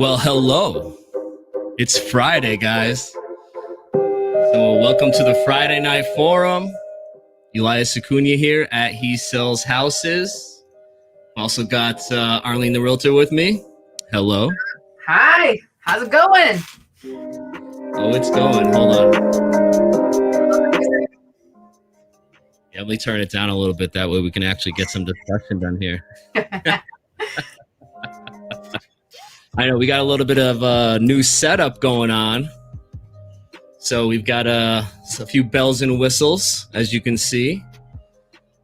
Well, hello. It's Friday, guys. So welcome to the Friday Night Forum. Elias Acuna here at HeSellsHouses. Also got Arlene the Realtor with me. Hello. Hi. How's it going? Oh, it's going. Hold on. Yeah, let me turn it down a little bit. That way we can actually get some discussion done here. I know we got a little bit of a new setup going on. So we've got a few bells and whistles, as you can see.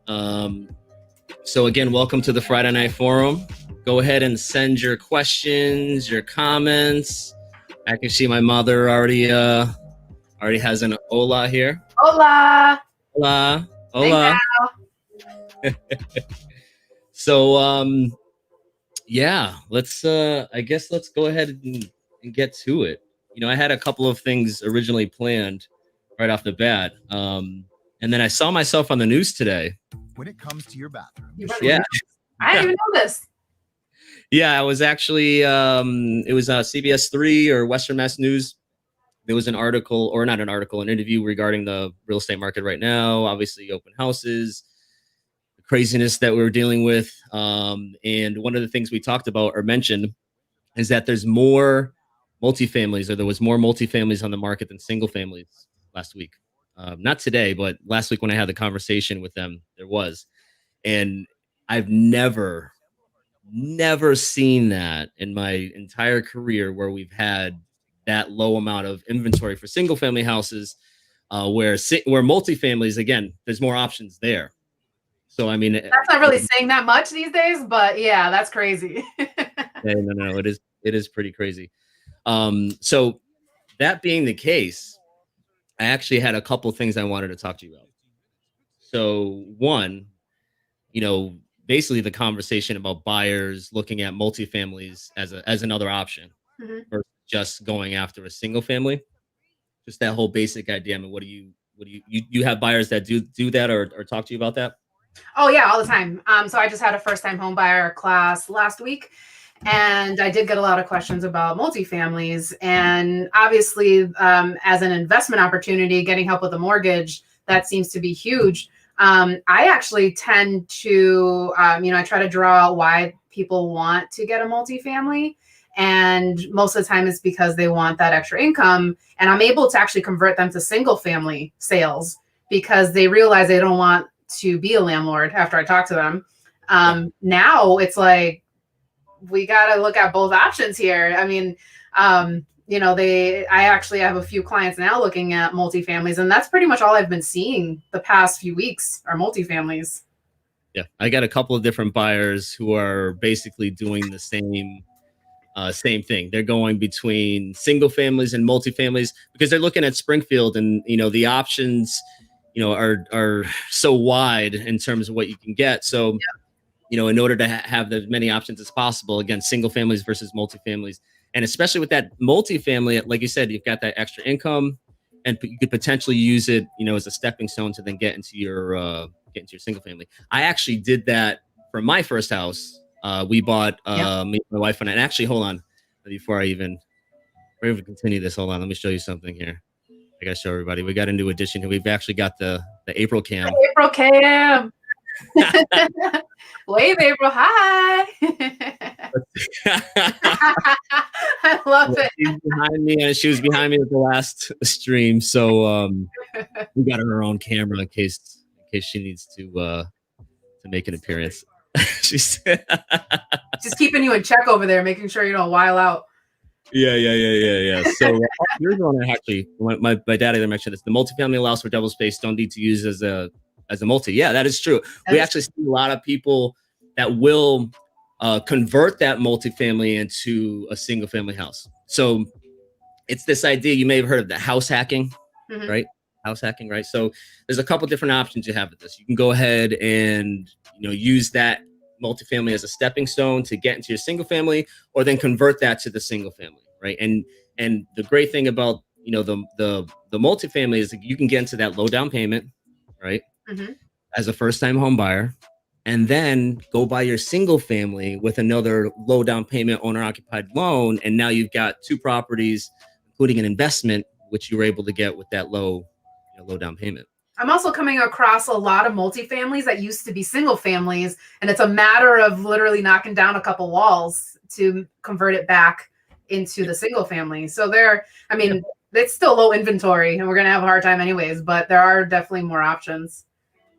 So again, welcome to the Friday Night Forum. Go ahead and send your questions, your comments. I can see my mother already has an hola here. Hola. Hola. Hola. So yeah, let's I guess let's go ahead and get to it. You know, I had a couple of things originally planned right off the bat. And then I saw myself on the news today. When it comes to your bathroom. Yeah. I didn't even know this. Yeah, I was actually it was CBS 3 or Western Mass News. There was an article, or not an article, an interview regarding the real estate market right now, obviously open houses, the craziness that we're dealing with. And one of the things we talked about or mentioned is that there's more multifamilies, or there was more multifamilies on the market than single families last week. Not today, but last week when I had the conversation with them, there was. And I've never seen that in my entire career where we've had that low amount of inventory for single family houses, where multifamilies, again, there's more options there. So, I mean, that's not really saying that much these days, but yeah, that's crazy. No, it is pretty crazy. So that being the case, I actually had a couple things I wanted to talk to you about. So one, you know, basically the conversation about buyers looking at multifamilies as another option versus just going after a single family. Just that whole basic idea. I mean, what do you have buyers that do that or talk to you about that? Oh yeah, all the time. So I just had a first time home buyer class last week, and I did get a lot of questions about multifamilies. And obviously, as an investment opportunity, getting help with a mortgage, that seems to be huge. I actually tend to, I try to draw out why people want to get a multifamily. And most of the time it's because they want that extra income. And I'm able to actually convert them to single family sales because they realize they don't want to be a landlord after I talk to them. Now it's like, we got to look at both options here. I mean, I actually have a few clients now looking at multifamilies, and that's pretty much all I've been seeing the past few weeks are multifamilies. Yeah, I got a couple of different buyers who are basically doing the same thing. They're going between single families and multifamilies because they're looking at Springfield, and the options, are so wide in terms of what you can get. So, in order to have as many options as possible, again, single families versus multifamilies. And especially with that multifamily, like you said, you've got that extra income, and you could potentially use it, as a stepping stone to then get into your single family. I actually did that for my first house. We bought me, my wife, and actually, hold on, before I even continue this, hold on, let me show you something here. I gotta show everybody. We got a new addition here. We've actually got the April cam. April cam. Wave, April. Hi. I love it. She's behind me, and she was behind me at the last stream. So we got her own camera in case she needs to make an appearance. She's just keeping you in check over there, making sure you don't while out. Yeah. So here's one I actually, my dad either mentioned this: the multifamily allows for double space, don't need to use as a multi. Yeah, that is true. We actually see a lot of people that will convert that multifamily into a single family house. So it's this idea, you may have heard of the house hacking, right? House hacking, right? So there's a couple different options you have with this. You can go ahead and use that multifamily as a stepping stone to get into your single family, or then convert that to the single family, right? And the great thing about the multifamily is that you can get into that low down payment, right? As a first time home buyer, and then go buy your single family with another low down payment owner occupied loan. And now you've got two properties, including an investment, which you were able to get with that low down payment. I'm also coming across a lot of multifamilies that used to be single families, and it's a matter of literally knocking down a couple walls to convert it back into the single family. So it's still low inventory, and we're going to have a hard time anyways, but there are definitely more options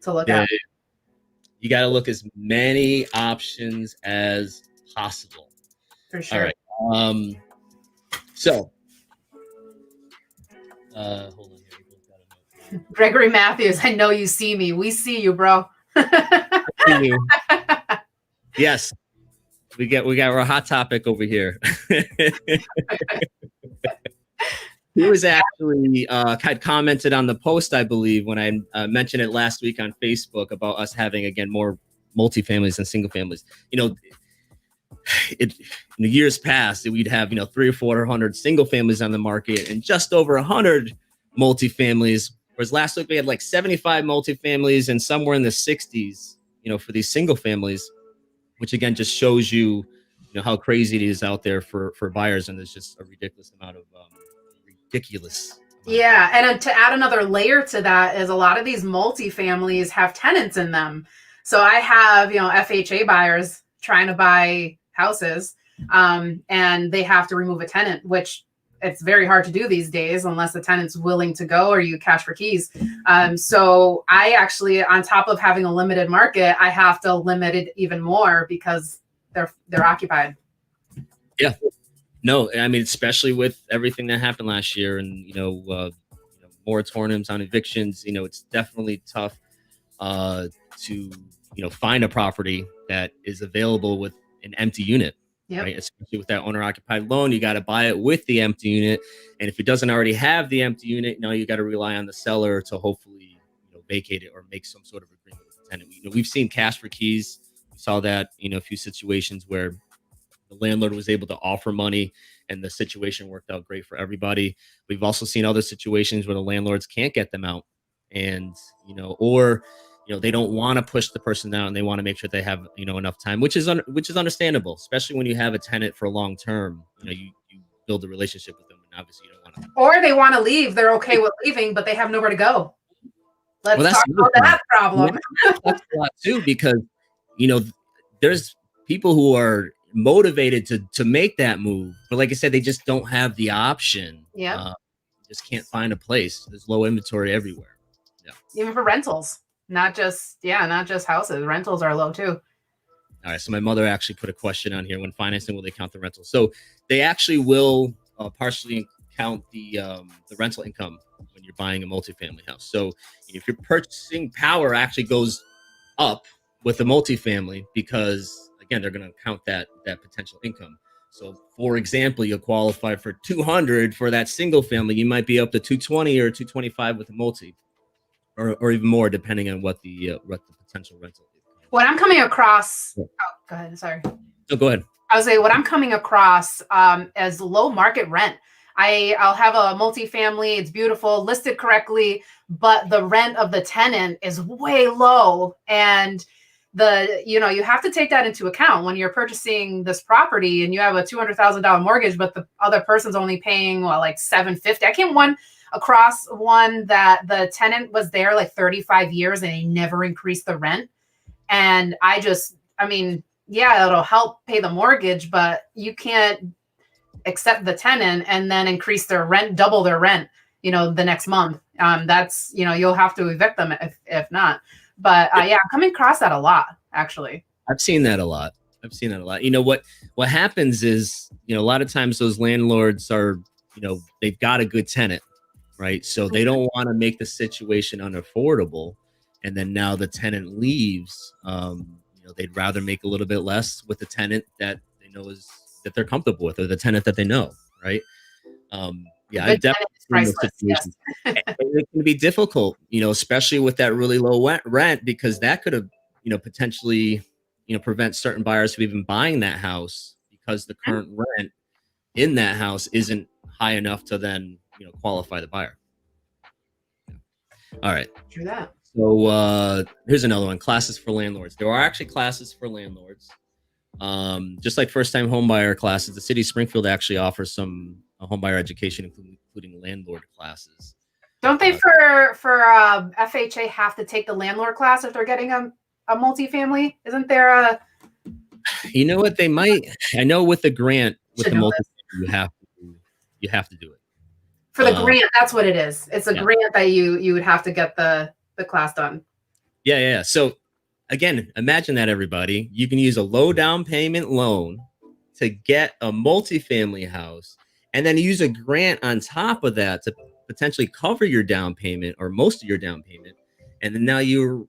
to look at. You got to look as many options as possible. For sure. All right. So, hold on here. Gregory Matthews, I know you see me. We see you, bro. See you. Yes, we got our hot topic over here. He was actually had commented on the post, I believe, when I mentioned it last week on Facebook about us having again more multifamilies than single families. In the years past, we'd have 300 or 400 single families on the market and just over 100 multifamilies. Whereas last week we had like 75 multifamilies and somewhere in the 60s, for these single families, which again just shows you, how crazy it is out there for buyers, and there's just a ridiculous amount of Yeah, and to add another layer to that is a lot of these multifamilies have tenants in them. So I have FHA buyers trying to buy houses, and they have to remove a tenant, which it's very hard to do these days unless the tenant's willing to go or you cash for keys. So I actually, on top of having a limited market, I have to limit it even more because they're occupied. Yeah. No, I mean, especially with everything that happened last year and, moratoriums on evictions, it's definitely tough to, find a property that is available with an empty unit. Yep. Right? Especially with that owner occupied loan, you got to buy it with the empty unit. And if it doesn't already have the empty unit, now you got to rely on the seller to hopefully vacate it or make some sort of agreement with the tenant. We've seen cash for keys. We saw that a few situations where the landlord was able to offer money and the situation worked out great for everybody. We've also seen other situations where the landlords can't get them out and or they don't want to push the person out and they want to make sure they have enough time, which is understandable, especially when you have a tenant for long term. You build a relationship with them, and obviously you don't want to. Or they want to leave. They're okay with leaving, but they have nowhere to go. Let's talk about that problem. That's a lot too, because there's people who are motivated to make that move, but like I said, they just don't have the option. Yeah, just can't find a place. There's low inventory everywhere. Yeah, even for rentals. Not just houses. Rentals are low too. All right. So my mother actually put a question on here. When financing, will they count the rental? So they actually will partially count the rental income when you're buying a multifamily house. So if your purchasing power actually goes up with a multifamily, because again, they're going to count that potential income. So for example, you'll qualify for 200 for that single family. You might be up to 220 or 225 with a multi. Or even more, depending on what the potential rental is. What I'm coming across, go ahead. Sorry. No, go ahead. I would say what I'm coming across as low market rent. I'll have a multifamily. It's beautiful, listed correctly, but the rent of the tenant is way low, and you have to take that into account when you're purchasing this property, and you have a $200,000 mortgage, but the other person's only paying like $750. I came across one that the tenant was there like 35 years and they never increased the rent. And it'll help pay the mortgage, but you can't accept the tenant and then increase their rent, double their rent, the next month. That's, you'll have to evict them if not. But I'm coming across that a lot, actually. I've seen that a lot. What happens is, a lot of times those landlords are, they've got a good tenant. Right. So they don't want to make the situation unaffordable. And then now the tenant leaves. They'd rather make a little bit less with the tenant that they know that they're comfortable with, or the tenant that they know. Right. I definitely seen those situations. Yes. It can be difficult, especially with that really low rent, because that could have, potentially, prevent certain buyers from even buying that house because the current rent in that house isn't high enough to then qualify the buyer. All right. True that. So here's another one: classes for landlords. There are actually classes for landlords. Just like first-time homebuyer classes, the city of Springfield actually offers some homebuyer education, including landlord classes. Don't they for FHA have to take the landlord class if they're getting a multifamily? Isn't there a? You know what? They might. I know with the grant with Should the know multifamily, you have to do it. For the grant, that's what it is. It's a Yeah. grant that you would have to get the class done. Yeah. So again, imagine that, everybody. You can use a low down payment loan to get a multifamily house, and then use a grant on top of that to potentially cover your down payment or most of your down payment. And then now you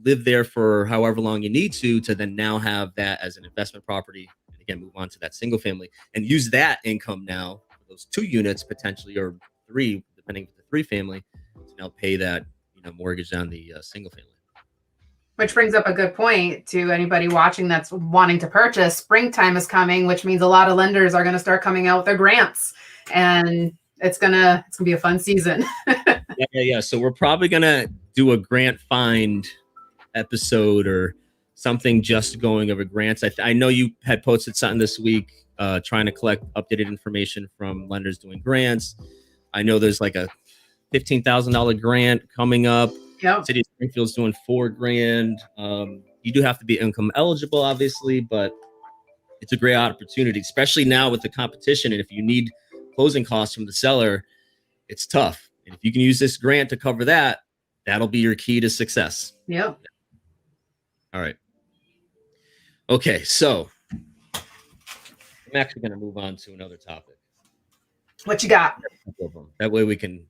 live there for however long you need to then now have that as an investment property. And again, move on to that single family and use that income now for those 2 units potentially, or 3, depending on the 3 family, to now pay that mortgage on the single family. Which brings up a good point to anybody watching that's wanting to purchase. Springtime is coming, which means a lot of lenders are going to start coming out with their grants, and it's gonna be a fun season. Yeah. So we're probably gonna do a grant find episode or something, just going over grants. I know you had posted something this week, trying to collect updated information from lenders doing grants. I know there's like a $15,000 grant coming up. Yep. City of Springfield's doing $4,000. You do have to be income eligible, obviously, but it's a great opportunity, especially now with the competition. And if you need closing costs from the seller, it's tough. And if you can use this grant to cover that, that'll be your key to success. Yep. All right. Okay, so I'm actually going to move on to another topic. What you got? That way we can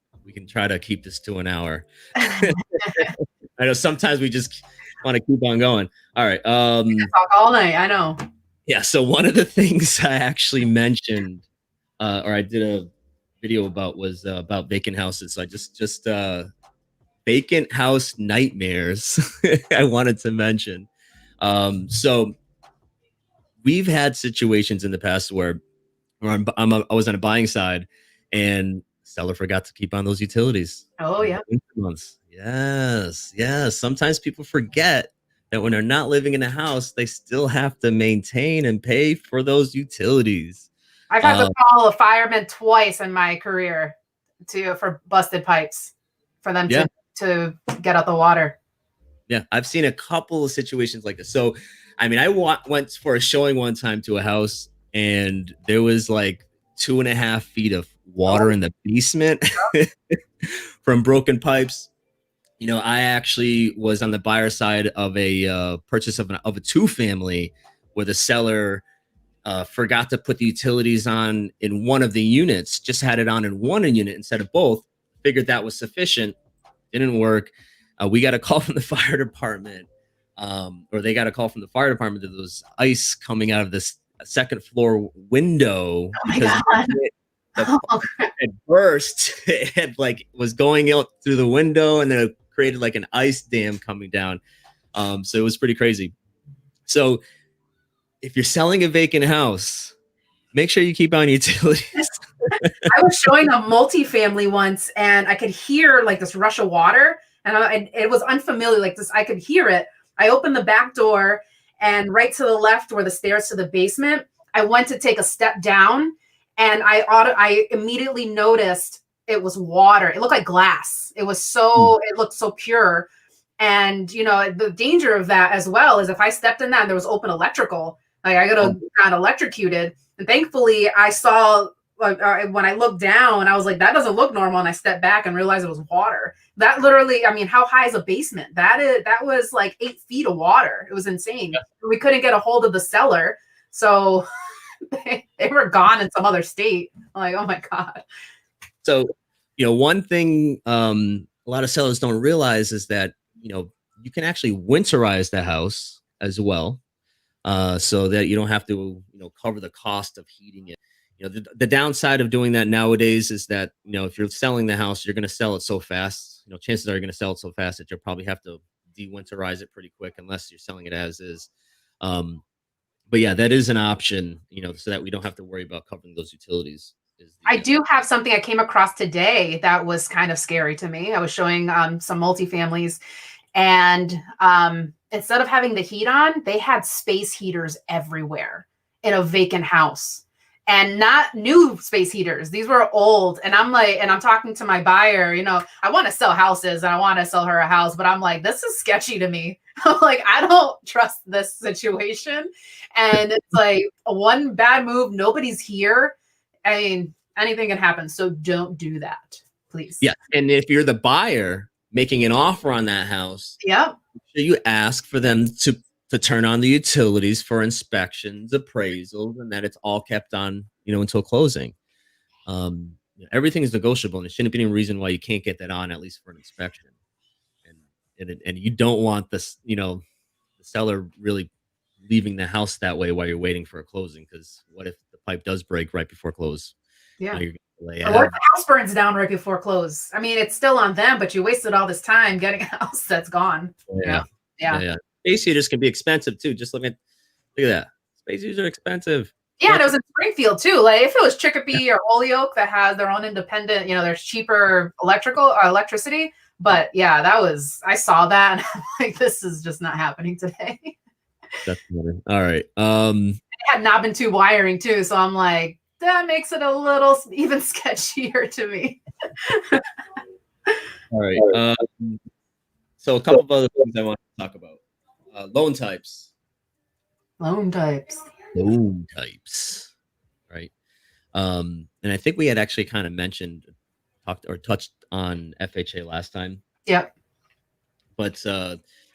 try to keep this to an hour. I know sometimes we just want to keep on going. All right. Talk all night. I know. Yeah. So one of the things I actually mentioned, or I did a video about, was about vacant houses. So I just vacant house nightmares. I wanted to mention. So we've had situations in the past where I was on a buying side, and seller forgot to keep on those utilities. Oh yeah. Months. Yes. Sometimes people forget that when they're not living in a house, they still have to maintain and pay for those utilities. I've had to call a fireman twice in my career for busted pipes for them to get out the water. Yeah, I've seen a couple of situations like this. So, I mean, I went for a showing one time to a house, and there was like 2.5 feet of water in the basement from broken pipes. I actually was on the buyer side of a purchase of a 2-family where the seller forgot to put the utilities on in one of the units, just had it on in one unit instead of both. Figured that was sufficient. Didn't work. We got a call from the fire department, or they got a call from the fire department that there was ice coming out of this second floor window. Oh my God. It burst. It had was going out through the window, and then it created like an ice dam coming down. So it was pretty crazy. So if you're selling a vacant house, make sure you keep on utilities. I was showing a multifamily once, and I could hear like this rush of water, and it was unfamiliar. Like this, I could hear it. I opened the back door, and right to the left were the stairs to the basement. I went to take a step down, and I immediately noticed it was water. It looked like glass. It was it looked so pure. And the danger of that as well is if I stepped in that and there was open electrical, like I got electrocuted. And thankfully I saw, when I looked down, I was like, that doesn't look normal. And I stepped back and realized it was water. That literally, I mean, how high is a basement? That was like 8 feet of water. It was insane. Yeah. We couldn't get a hold of the seller. So they were gone in some other state. I'm like, oh my God. So, one thing a lot of sellers don't realize is that, you can actually winterize the house as well, so that you don't have to, cover the cost of heating it. The downside of doing that nowadays is that, if you're selling the house, you're going to sell it so fast. Chances are you're going to sell it so fast that you'll probably have to de-winterize it pretty quick, unless you're selling it as is. But yeah, that is an option, so that we don't have to worry about covering those utilities. is I the do have something I came across today that was kind of scary to me. I was showing some multifamilies, and instead of having the heat on, they had space heaters everywhere in a vacant house, and not new space heaters. These were old. And I'm like, and I'm talking to my buyer, I want to sell houses and I want to sell her a house, but I'm like, this is sketchy to me. I'm like, I don't trust this situation. And it's like one bad move, nobody's here. I mean, anything can happen. So don't do that, please. Yeah. And if you're the buyer making an offer on that house, Yep. you ask for them to turn on the utilities for inspections, appraisals, and that it's all kept on, until closing. Everything is negotiable, and there shouldn't be any reason why you can't get that on at least for an inspection. And you don't want this, the seller really leaving the house that way while you're waiting for a closing, because what if the pipe does break right before close? Yeah. Now you're gonna delay Or what if the house burns down right before close? I mean, it's still on them, but you wasted all this time getting a house that's gone. Yeah. Yeah. Space heaters can be expensive too. Just look at that. Space heaters are expensive. Yeah, and it was in Springfield too. Like if it was Chicopee or Holyoke that has their own independent, there's cheaper electricity. But yeah, I saw that and I'm like, this is just not happening today. That's better. All right. It had knob and tube wiring too, so I'm like, that makes it a little even sketchier to me. All right. So a couple of other things I want to talk about. Loan types. Loan types. Right. And I think we had actually kind of touched on FHA last time. Yep. But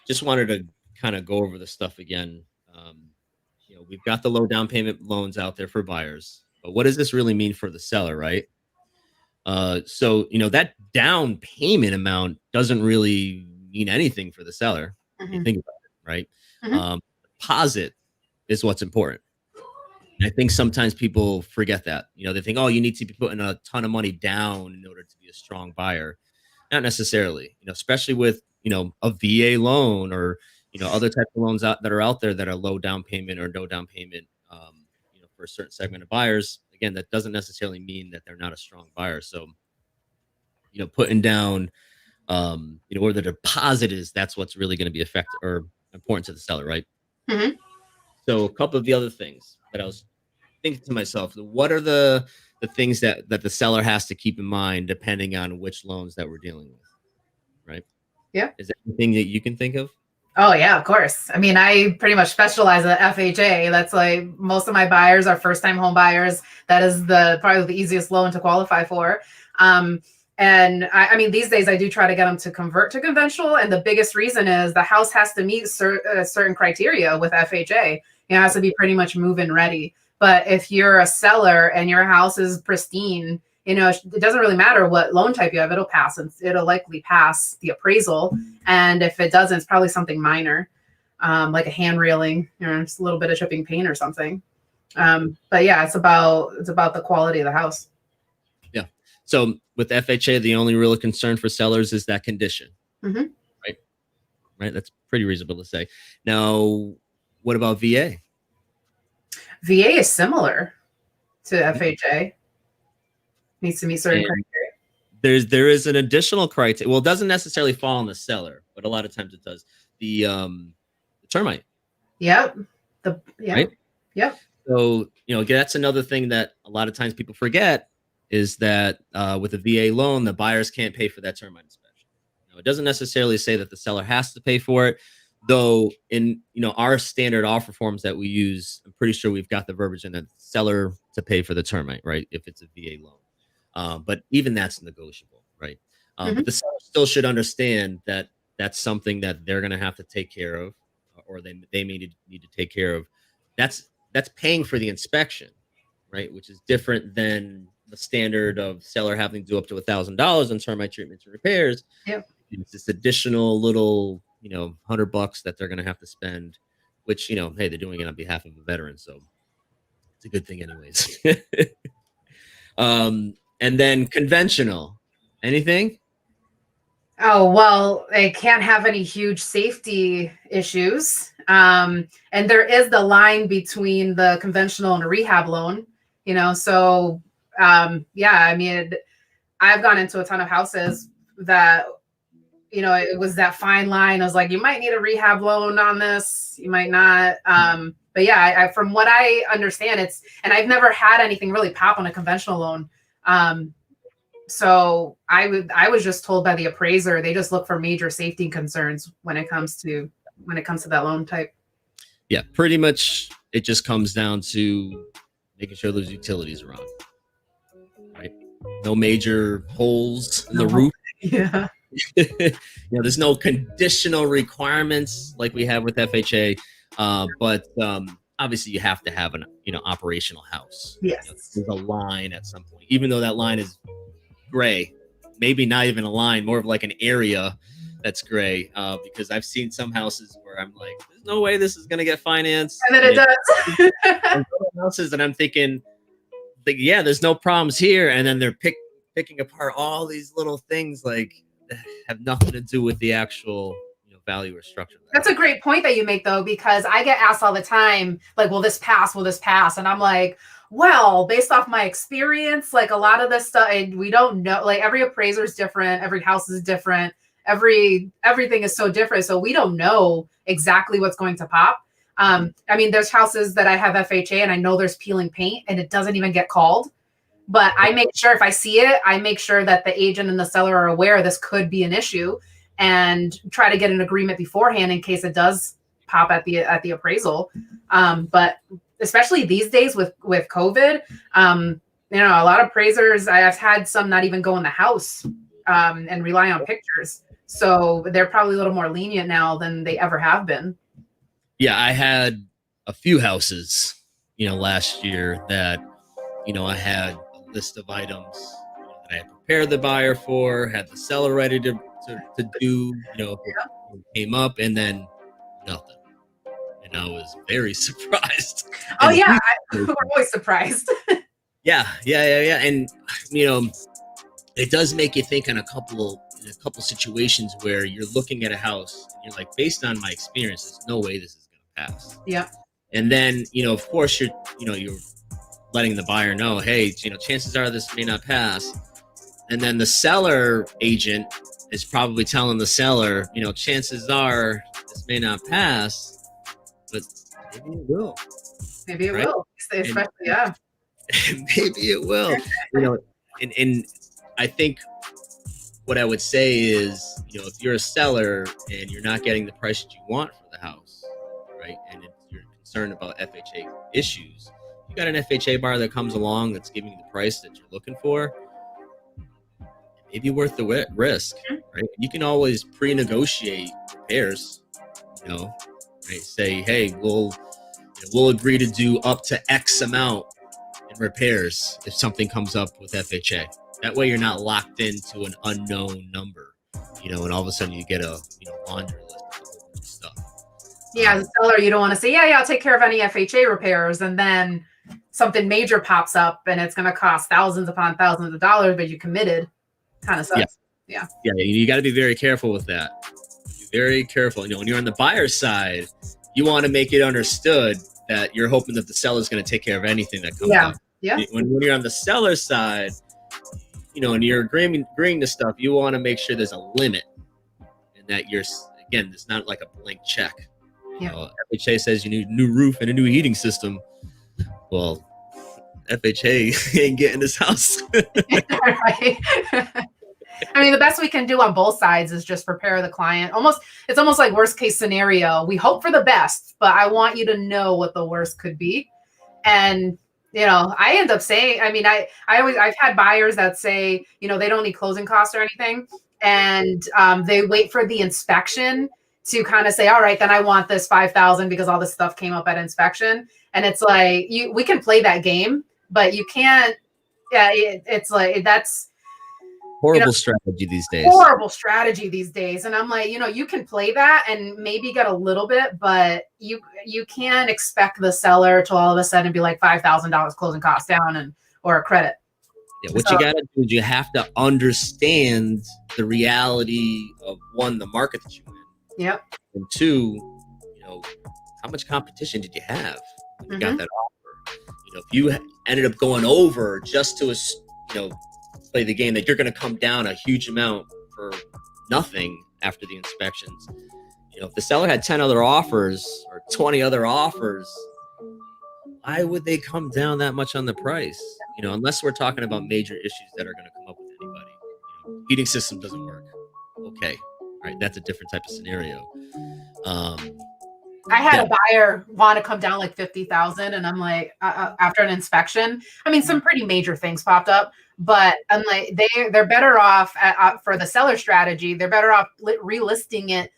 just wanted to kind of go over the stuff again. We've got the low down payment loans out there for buyers, but what does this really mean for the seller, right? So that down payment amount doesn't really mean anything for the seller. If you think about it, right? Deposit is what's important. And I think sometimes people forget that. They think, oh, you need to be putting a ton of money down in order to be a strong buyer. Not necessarily, especially with, a VA loan or, other types of loans that are out there that are low down payment or no down payment, for a certain segment of buyers. Again, that doesn't necessarily mean that they're not a strong buyer. So, putting down, where the deposit is, that's what's really going to be effective or important to the seller, right? So a couple of the other things that I was thinking to myself, what are the things that the seller has to keep in mind depending on which loans that we're dealing with, right? Yeah. Is there anything that you can think of? Oh yeah, of course. I mean, I pretty much specialize at FHA. That's like most of my buyers are first-time home buyers. That is probably the easiest loan to qualify for. And I mean, these days I do try to get them to convert to conventional. And the biggest reason is the house has to meet certain criteria with FHA. It has to be pretty much move-in ready. But if you're a seller and your house is pristine, it doesn't really matter what loan type you have, it'll pass. And it'll likely pass the appraisal. And if it doesn't, it's probably something minor, like a hand railing, just a little bit of chipping paint or something. But yeah, it's about the quality of the house. Yeah. So with FHA, the only real concern for sellers is that condition, right? That's pretty reasonable to say. Now, what about VA? VA is similar to FHA. Needs to meet certain criteria. There is an additional criteria. Well, it doesn't necessarily fall on the seller, but a lot of times it does. The termite. Yep. Right? Yep. So, that's another thing that a lot of times people forget is that with a VA loan, the buyers can't pay for that termite inspection. Now, it doesn't necessarily say that the seller has to pay for it, though in our standard offer forms that we use, I'm pretty sure we've got the verbiage in the seller to pay for the termite, right? If it's a VA loan. But even that's negotiable, right? But the seller still should understand that that's something that they're going to have to take care of, or they may need to take care of. That's paying for the inspection, right? Which is different than the standard of seller having to do up to $1,000 on termite treatments and repairs. Yep. It's this additional little, $100 that they're going to have to spend, which, hey, they're doing it on behalf of a veteran. So it's a good thing anyways. And then conventional, anything? Oh, well, they can't have any huge safety issues. And there is the line between the conventional and a rehab loan, so Yeah, I mean, I've gone into a ton of houses that, it was that fine line. I was like, you might need a rehab loan on this, you might not. But yeah, from what I understand, and I've never had anything really pop on a conventional loan. So I was just told by the appraiser, they just look for major safety concerns when it comes to that loan type. Yeah, pretty much it just comes down to making sure those utilities are on, right? No major holes in the roof. Yeah. There's no conditional requirements like we have with FHA, but obviously you have to have an operational house. Yes. There's a line at some point, even though that line is gray, maybe not even a line, more of like an area that's gray, because I've seen some houses where I'm like, there's no way this is going to get financed. And then it does. And houses that I'm thinking, like, yeah, there's no problems here. And then they're picking apart all these little things like have nothing to do with the actual value or structure. That's a great point that you make, though, because I get asked all the time, like, will this pass? Will this pass? And I'm like, well, based off my experience, like a lot of this stuff, we don't know, like every appraiser is different. Every house is different. Everything is so different. So we don't know exactly what's going to pop. I mean, there's houses that I have FHA and I know there's peeling paint and it doesn't even get called. But I make sure if I see it, I make sure that the agent and the seller are aware this could be an issue and try to get an agreement beforehand in case it does pop at the appraisal. But especially these days with COVID, a lot of appraisers, I've had some not even go in the house and rely on pictures. So they're probably a little more lenient now than they ever have been. Yeah, I had a few houses, last year that, I had a list of items that I had prepared the buyer for, had the seller ready to do, if it came up, and then nothing. And I was very surprised. Oh, yeah, we're always surprised. Yeah. And, it does make you think on a couple situations where you're looking at a house and you're like, based on my experience, there's no way this is going to pass. Yeah. And then, of course, you're letting the buyer know, hey, chances are this may not pass. And then the seller agent is probably telling the seller, chances are this may not pass, but maybe it will. Maybe it will. Especially, yeah. Maybe it will. And I think what I would say is, if you're a seller and you're not getting the price that you want for the house, right, and you're concerned about FHA issues, you got an FHA buyer that comes along that's giving you the price that you're looking for, it may be worth the risk, right? You can always pre-negotiate repairs, right? Say, hey, we'll agree to do up to X amount in repairs if something comes up with FHA. That way you're not locked into an unknown number, and all of a sudden you get a laundry list of a whole bunch of stuff. Yeah, as a seller, you don't want to say, yeah, I'll take care of any FHA repairs, and then something major pops up and it's going to cost thousands upon thousands of dollars, but you committed. Kind of sucks. Yeah. You got to be very careful with that. Be very careful. When you're on the buyer's side, you want to make it understood that you're hoping that the seller's going to take care of anything that comes up. Yeah. When you're on the seller's side, and you're agreeing to stuff, you want to make sure there's a limit and that it's not like a blank check. Yeah. FHA says you need a new roof and a new heating system. Well, FHA ain't getting this house. Right. I mean, the best we can do on both sides is just prepare the client. It's almost like worst case scenario. We hope for the best, but I want you to know what the worst could be. And I end up saying, I mean, I've had buyers that say, they don't need closing costs or anything. And they wait for the inspection to kind of say, all right, then I want this $5,000 because all this stuff came up at inspection. And it's like, we can play that game, but you can't. Yeah, it's like, that's horrible strategy these days. Horrible strategy these days. And I'm like, you can play that and maybe get a little bit, but you can't expect the seller to all of a sudden be like $5,000 closing costs down or a credit. Yeah, what you got to do is you have to understand the reality of, one, the market that you're in. Yep. And two, how much competition did you have when you got that offer? if you ended up going over just to play the game, that you're going to come down a huge amount for nothing after the inspections. If the seller had 10 other offers or 20 other offers, why would they come down that much on the price? Unless we're talking about major issues that are going to come up with anybody. Heating system doesn't work. Okay, all right, that's a different type of scenario. I had a buyer want to come down like 50,000, and I'm like, after an inspection, I mean, some pretty major things popped up, but I'm like, they're better off for the seller strategy. They're better off relisting it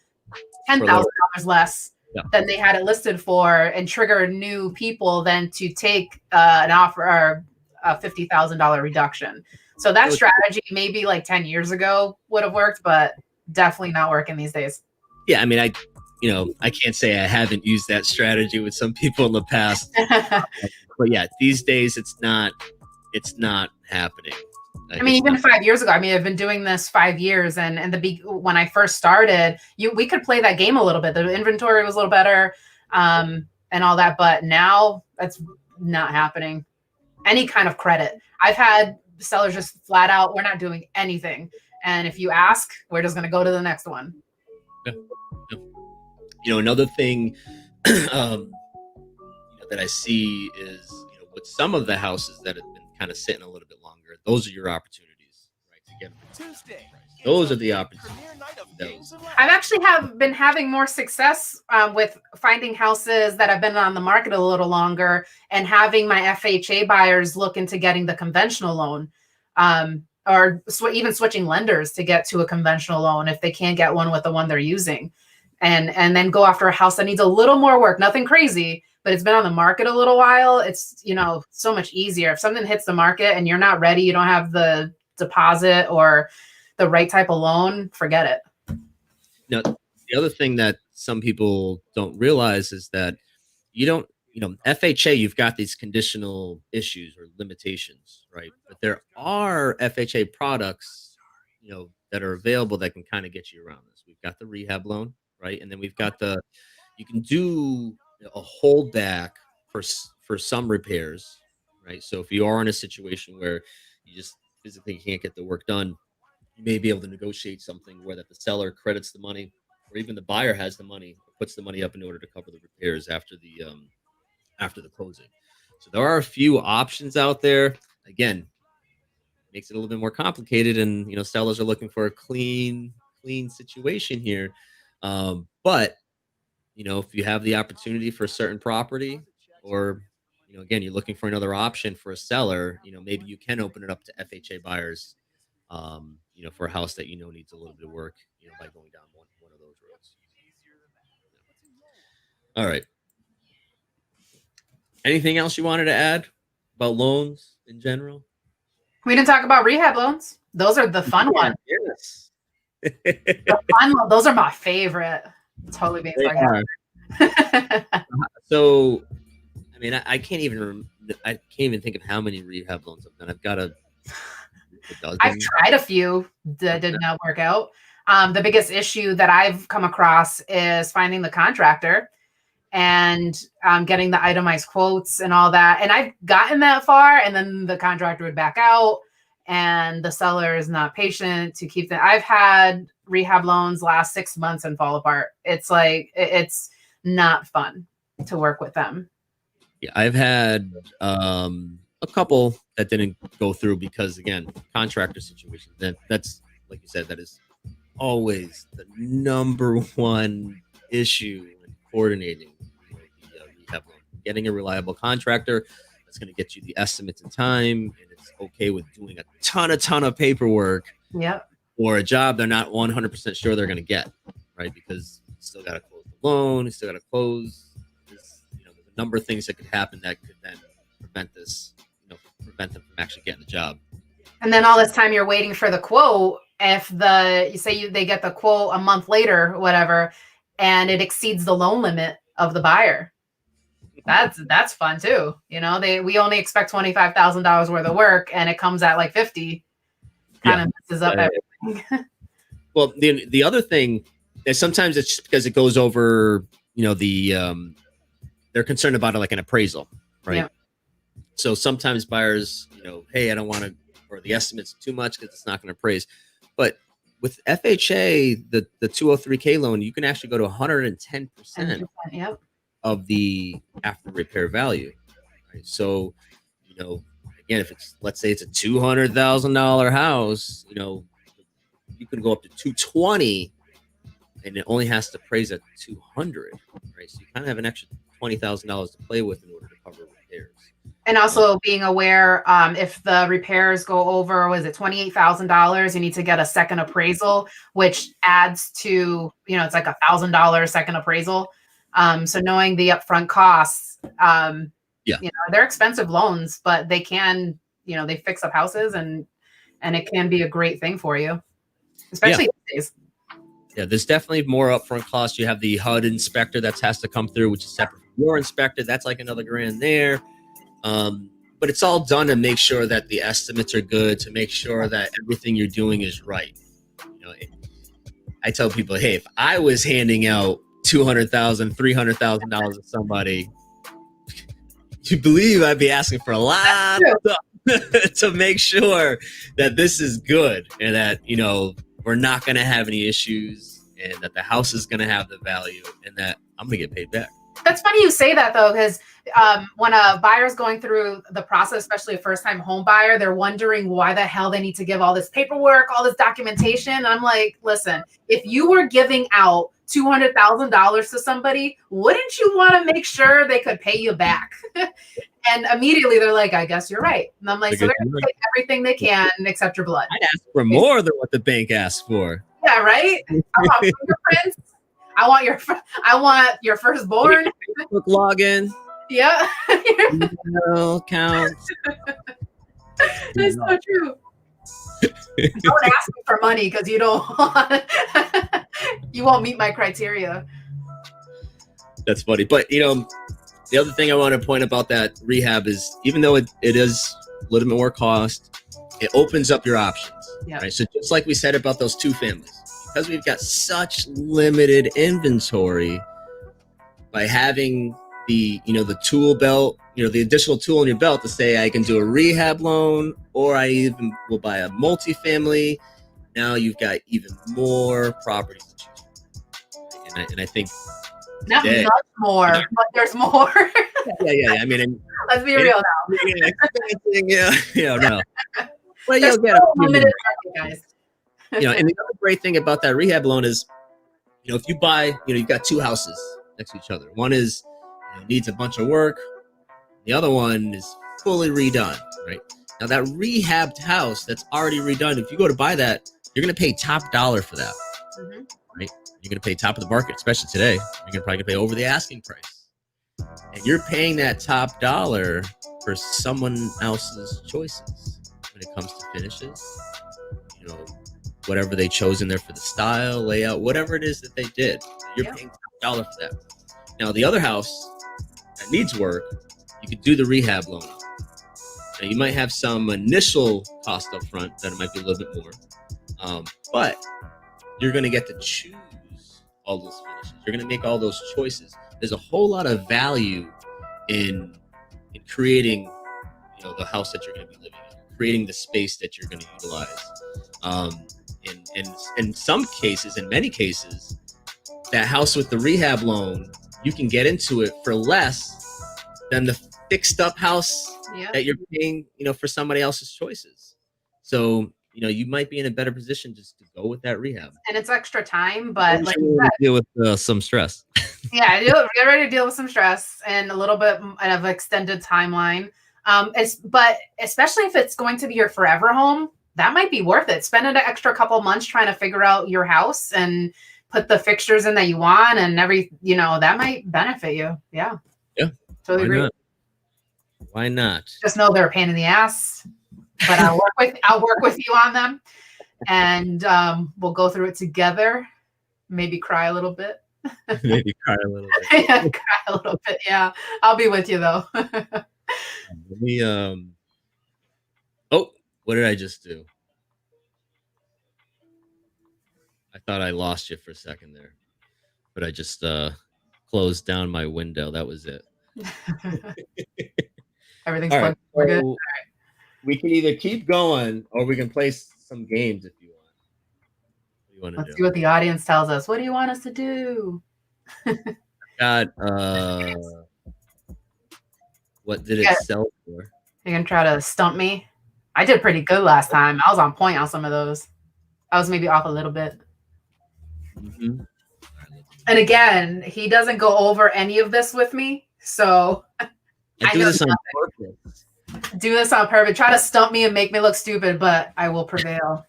$10,000 less than they had it listed for, and trigger new people than to take an offer or a $50,000 reduction. So that strategy maybe like 10 years ago would have worked, but definitely not working these days. Yeah, I mean, I can't say I haven't used that strategy with some people in the past, but yeah, these days it's not happening. I mean, even 5 years ago, I mean, I've been doing this 5 years, and when I first started, we could play that game a little bit. The inventory was a little better, and all that, but now that's not happening. Any kind of credit. I've had sellers just flat out, we're not doing anything. And if you ask, we're just going to go to the next one. Yeah. Another thing that I see is, with some of the houses that have been kind of sitting a little bit longer, those are your opportunities, right? To get them. Tuesday. Those are the opportunities. I've actually been having more success with finding houses that have been on the market a little longer, and having my FHA buyers look into getting the conventional loan, or even switching lenders to get to a conventional loan if they can't get one with the one they're using, and then go after a house that needs a little more work, nothing crazy, but it's been on the market a little while. It's, so much easier. If something hits the market and you're not ready, you don't have the deposit or the right type of loan, forget it. Now, the other thing that some people don't realize is that FHA, you've got these conditional issues or limitations, right? But there are FHA products, that are available that can kind of get you around this. We've got the rehab loan, right? And then we've got you can do a holdback for some repairs, right? So if you are in a situation where you just physically can't get the work done, you may be able to negotiate something where that the seller credits the money, or even the buyer has the money, puts the money up in order to cover the repairs after the closing. So there are a few options out there. Again, makes it a little bit more complicated, and sellers are looking for a clean situation here. But if you have the opportunity for a certain property, or again, you're looking for another option for a seller, maybe you can open it up to FHA buyers, for a house that needs a little bit of work, by going down one of those roads. All right. Anything else you wanted to add about loans in general? We didn't talk about rehab loans. Those are the fun ones. Yes. Those are my favorite. Totally being sarcastic. So, I mean, I can't even think of how many rehab loans I've done. I've got a dozen. I've tried a few that did not work out. The biggest issue that I've come across is finding the contractor and getting the itemized quotes and all that. And I've gotten that far, and then the contractor would back out, and the seller is not patient to keep them. I've had rehab loans last 6 months and fall apart. It's like, it's not fun to work with them. Yeah, I've had a couple that didn't go through because, again, contractor situation. That's like you said, that is always the number one issue in coordinating the rehab loan. Getting a reliable contractor that's going to get you the estimates in time, and it's okay with doing a ton of paperwork. Yep. Or a job they're not 100% sure they're going to get, right? Because you still got to close the loan, you still got to close. There's a number of things that could happen that could then prevent them from actually getting the job. And then all this time you're waiting for the quote. If they get the quote a month later, or whatever, and it exceeds the loan limit of the buyer, that's fun too. We only expect $25,000 worth of work, and it comes at like 50. Kind of messes up everything. Well, the other thing is sometimes it's just because it goes over, they're concerned about it like an appraisal, right? So sometimes buyers, hey, I don't want to, or the estimate's too much because it's not going to appraise. But with FHA, the 203K loan, you can actually go to 110% 10%, yep. of the after repair value. Right? So, again, if it's, let's say it's a $200,000 house, you can go up to 220 and it only has to appraise at 200, right? So you kind of have an extra $20,000 to play with in order to cover repairs. And also being aware, if the repairs go over, was it $28,000, you need to get a second appraisal, which adds to, it's like $1,000 second appraisal. So knowing the upfront costs, they're expensive loans, but they can, they fix up houses and it can be a great thing for you, especially these days. Yeah, there's definitely more upfront costs. You have the HUD inspector that has to come through, which is separate from your inspector. That's like another grand there. But it's all done to make sure that the estimates are good, to make sure that everything you're doing is right. I tell people, hey, if I was handing out $200,000, $300,000 to somebody, you believe I'd be asking for a lot of stuff to make sure that this is good and that, we're not going to have any issues and that the house is going to have the value and that I'm going to get paid back. That's funny you say that, though, because when a buyer's going through the process, especially a first-time home buyer, they're wondering why the hell they need to give all this paperwork, all this documentation. And I'm like, listen, if you were giving out $200,000 to somebody, wouldn't you want to make sure they could pay you back? And immediately they're like, I guess you're right. And I'm like, so they're going to take everything they can except your blood. I'd ask for more than what the bank asked for. Yeah, right? I want fingerprints. I want your firstborn. Facebook login. Yeah. Email account. That's so true. Don't ask me for money because you won't meet my criteria. That's funny. But, the other thing I want to point about that rehab is even though it is a little bit more cost, it opens up your options. Yep. Right. So just like we said about those two families, because we've got such limited inventory, by having the tool belt, the additional tool in your belt to say I can do a rehab loan or I even will buy a multifamily. Now you've got even more properties to choose from. And I think not much more, but there's more. Yeah. I mean, let's be real now. No. Well, you'll get limited guys. And the other great thing about that rehab loan is, if you buy, you've got two houses next to each other. One is needs a bunch of work. The other one is fully redone, right? Now that rehabbed house that's already redone, if you go to buy that, you're going to pay top dollar for that, right? You're going to pay top of the market, especially today. You're probably going to pay over the asking price. And you're paying that top dollar for someone else's choices when it comes to finishes, whatever they chose in there for the style, layout, whatever it is that they did. You're paying top dollar for that. Now, the other house that needs work, you could do the rehab loan. Now, you might have some initial cost up front that it might be a little bit more, but you're going to get to choose all those finishes. You're going to make all those choices. There's a whole lot of value in creating, the house that you're going to be living in, creating the space that you're going to utilize. In some cases, in many cases, that house with the rehab loan, you can get into it for less than the fixed up house that you're paying, for somebody else's choices. So, you might be in a better position just to go with that rehab. And it's extra time, but like you said, deal with some stress. Yeah, get ready to deal with some stress and a little bit of extended timeline. But especially if it's going to be your forever home, that might be worth it. Spend an extra couple months trying to figure out your house and put the fixtures in that you want and that might benefit you. Yeah. Yeah. Totally agree. Why not? Just know they're a pain in the ass, but I'll work with you on them and we'll go through it together. Maybe cry a little bit. Maybe cry a little bit. Yeah, cry a little bit. Yeah. I'll be with you though. Let me, oh, what did I just do? I thought I lost you for a second there, but I just closed down my window. That was it. Everything's All right. plugged. We're good. So we can either keep going or we can play some games if you want. What do you want to Let's do? see what the audience tells us. What do you want us to do? Got what did it Yeah. sell for? You're gonna try to stump me? I did pretty good last time. I was on point on some of those. I was maybe off a little bit. Mm-hmm. And again, he doesn't go over any of this with me. So I do this on purpose. do this on purpose. Try to stump me and make me look stupid, but I will prevail.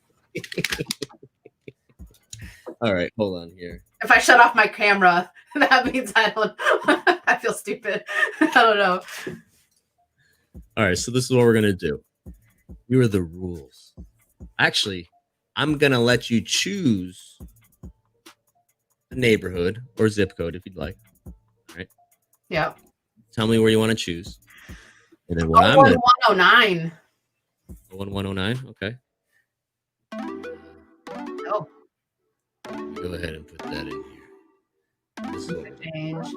All right, hold on here. If I shut off my camera, that means I don't I feel stupid. I don't know. All right, so this is what we're gonna do. Here are the rules. Actually, I'm gonna let you choose a neighborhood or zip code if you'd like. All right. Yep. Tell me where you want to choose. And then what I'm gonna 109. 1109. Okay. Oh, Go ahead and put that in here. This is what we're change.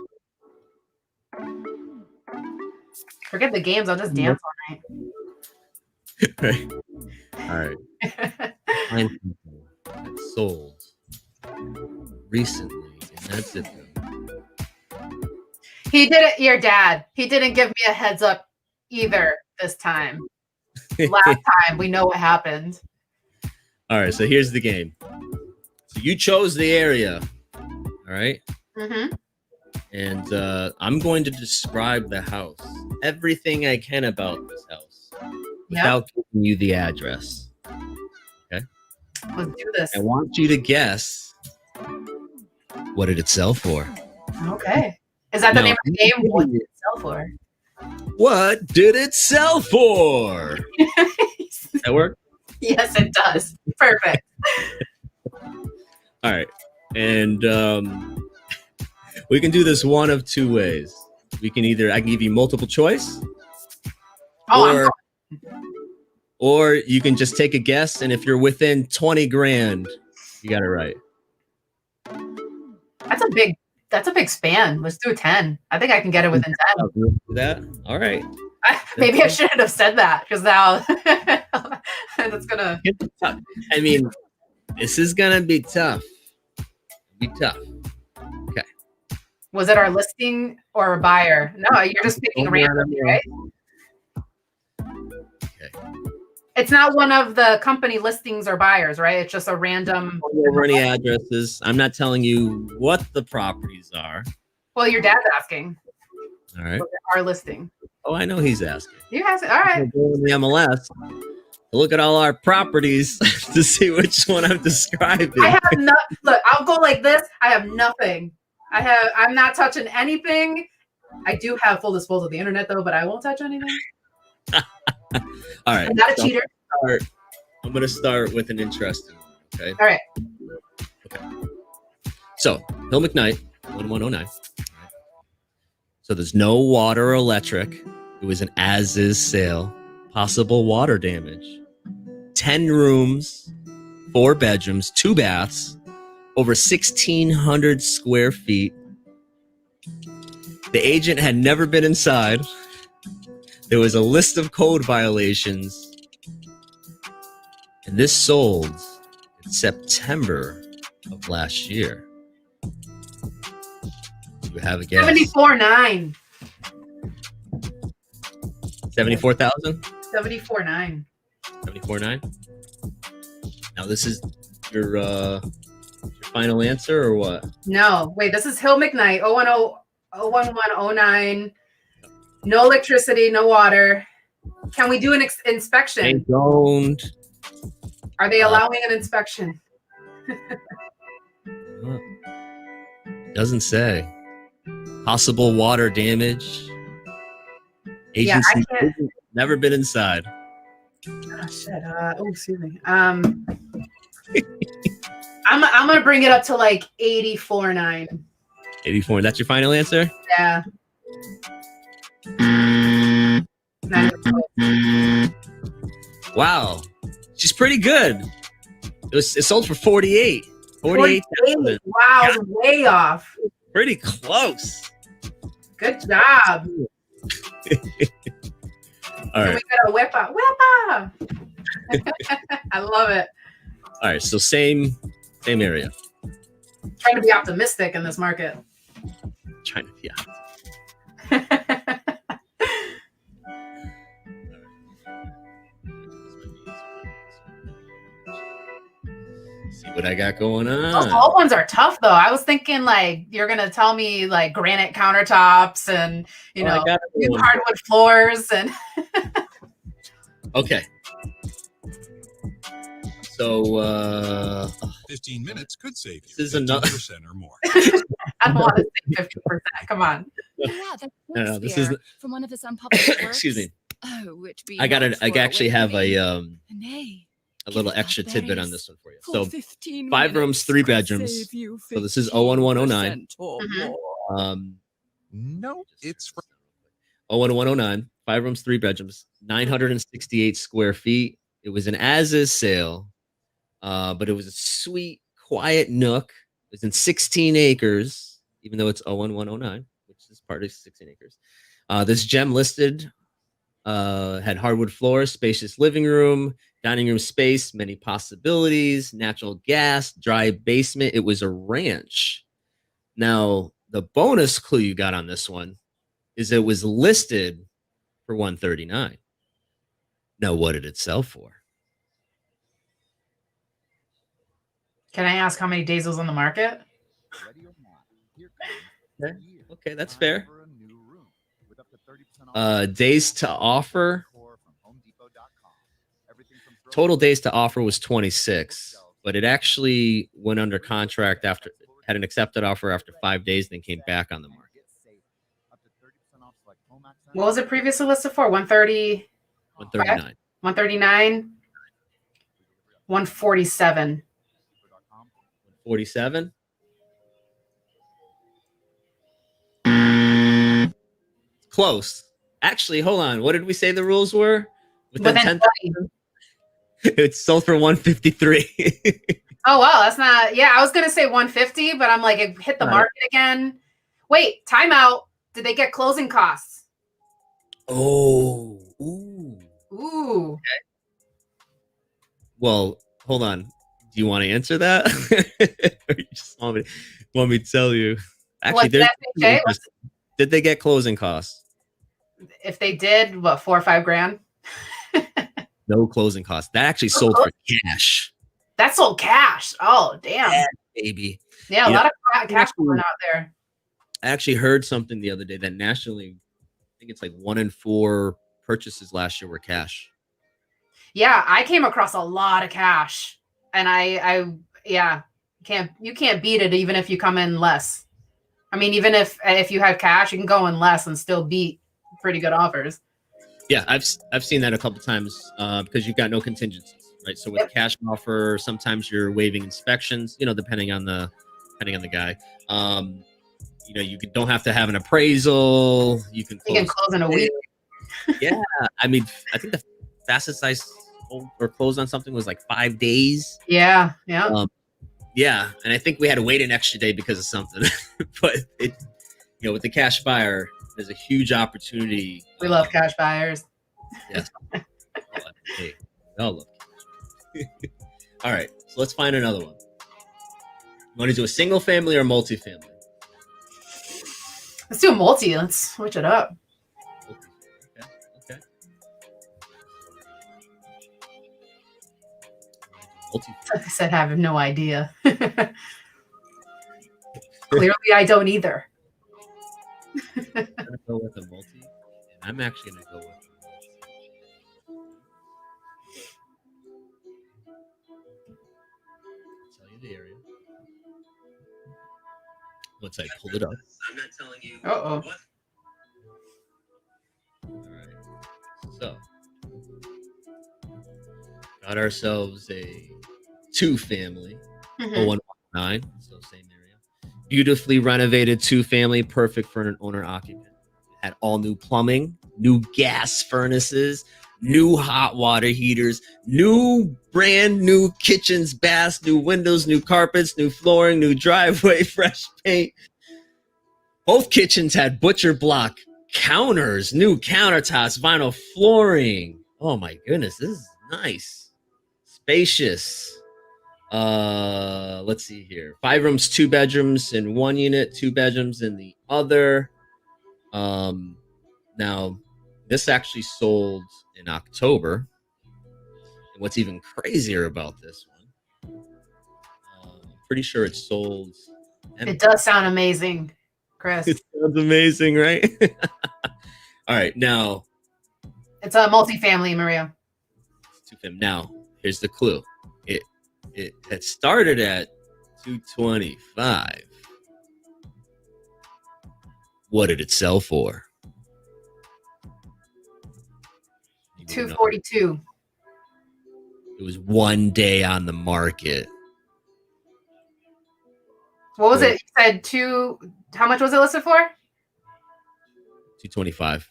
Forget the games. I'll just dance all right. All right. night. Find people that sold recently in that zip code. He did it, your dad. He didn't give me a heads up either this time. Last time, we know what happened. All right, so here's the game. So you chose the area. All right. Mm-hmm. And I'm going to describe the house, everything I can about this house, without giving you the address. Okay. Let's do this. I want you to guess, what did it sell for? Okay. Is that the name of the game? What did it sell for? What did it sell for? That work? Yes, it does. Perfect. All right. And we can do this one of two ways. We can I can give you multiple choice. Oh, or you can just take a guess, and if you're within 20 grand, you got it right. that's a big span. Let's do a 10. I think I can get it within 10. Do that? All right. Maybe I shouldn't have said that because now that's gonna. I mean, this is gonna be tough. Be tough. Okay. Was it our listing or a buyer? No, you're just picking randomly, right? Okay. It's not one of the company listings or buyers, right? It's just a random. Over any addresses. I'm not telling you what the properties are. Well, your dad's asking. All right. Our listing. Oh, I know he's asking. You asked. All right. Go in the MLS. Look at all our properties to see which one I'm describing. I have no. Look, I'll go like this. I have nothing. I'm not touching anything. I do have full disposal of the internet though, but I won't touch anything. All right. I'm not a cheater. I'm going to start with an interesting one. Okay. All right. Okay. So, Hill McKnight, 1109. So there's no water or electric. It was an as-is sale. Possible water damage. 10 rooms, 4 bedrooms, 2 baths, over 1,600 square feet. The agent had never been inside. There was a list of code violations. And this sold in September of last year. Do you have a guess? 74.9. 74,000? 74.9. 74.9? Now this is your final answer or what? No, wait. This is Hill McKnight. 01109. No electricity, no water. Can we do an inspection? They don't. Are they allowing an inspection? Doesn't say. Possible water damage. Yeah, Agents never been inside. Oh shit. Excuse me. I'm gonna bring it up to like 84.9. 84. That's your final answer? Yeah. Wow. She's pretty good. It sold for 48. 48,000. Wow, it's way off. Pretty close. Good job. All So right. we got a whip up. I love it. All right. So same area. Trying to be optimistic in this market. Trying to, yeah. See what I got going Those on. old ones are tough though. I was thinking like you're gonna tell me like granite countertops and Oh, I got new one. hardwood floors and Okay. So 15 minutes could save you This is enough. 15% or more. I don't want to say 50%. Come on. Yeah, that's no, this is from one of his unpublished works. excuse me. Oh, which be I got not it. I for actually have a Nay, little give extra out tidbit on berries. this one for you. For So 15 5 rooms, minutes 3 could bedrooms. save you So this is 01109. 15% or Mhm. more. No, it's for 01109. 5 rooms, 3 bedrooms, 968 square feet. It was an as-is sale, but it was a sweet, quiet nook. It was in 16 acres, even though it's 01109, which is part of 16 acres. This gem listed had hardwood floors, spacious living room, dining room space, many possibilities, natural gas, dry basement. It was a ranch. Now, the bonus clue you got on this one is it was listed for 139. Now, what did it sell for? Can I ask how many days it was on the market? Ready or not, here comes the year. Okay, that's Time fair. for a new room with up to 30% off. Days to offer. From HomeDepot.com. Everything from Total days to offer was 26, but it actually went under contract after had an accepted offer after 5 days, then came back on the market. What was it previously listed for? 130, 139. 139, 147. 47. Close. Actually, hold on. What did we say the rules were? Within Within 10, it's sold for 153. Oh wow, that's not. Yeah, I was gonna say 150, but I'm like, it hit the Right. market again. Wait, timeout. Did they get closing costs? Oh, ooh. Ooh, Well, hold on. Do you want to answer that? Or you just want me to tell you? Actually, What did there's that say? did they get closing costs? If they did, what, 4 or 5 grand? No closing costs. That actually sold for cash, That sold cash. Oh damn. Yeah. baby. Yeah, a You lot of cash actually- going out there. I actually heard something the other day that nationally, I think it's like 1 in 4 purchases last year were cash. Yeah, I came across a lot of cash, and I yeah, you can't beat it even if you come in less. I mean, even if you had cash, you can go in less and still beat pretty good offers. Yeah, I've seen that a couple times because you've got no contingencies, right? So with cash offer, sometimes you're waiving inspections, depending on the guy. You don't have to have an appraisal. You can You can close in a week. Yeah, I mean, I think the fastest I sold or closed on something was like 5 days. Yeah. Yeah, and I think we had to wait an extra day because of something. But with the cash buyer, there's a huge opportunity. We love cash buyers. Yes. Hey, we all love cash. All right, so let's find another one. You want to do a single family or multifamily? Let's do a multi. Let's switch it up. Okay. Multi. I said I have no idea. Clearly, I don't either. I'm gonna go with a multi, and I'm actually gonna go with a multi. Tell you the area. Once I pull it up. I'm not telling you. Uh-oh. All right. So, got ourselves a 2-family, Mhm. 0119, so same area. Beautifully renovated 2-family, perfect for an owner occupant. Had all new plumbing, new gas furnaces, new hot water heaters, brand new kitchens, baths, new windows, new carpets, new flooring, new driveway, fresh paint. Both kitchens had butcher block counters, new countertops, vinyl flooring. Oh my goodness, this is nice, spacious. Let's see here. 5 rooms, 2 bedrooms in one unit, 2 bedrooms in the other. Now this actually sold in October. And what's even crazier about this one, I'm pretty sure it sold. It does sound amazing, Chris. It sounds amazing, right? All right, now It's a multifamily, Maria. now here's the clue. It had started at 225. What did it sell for? 242. It was 1 day on the market. What was it? You said how much was it listed for? 225.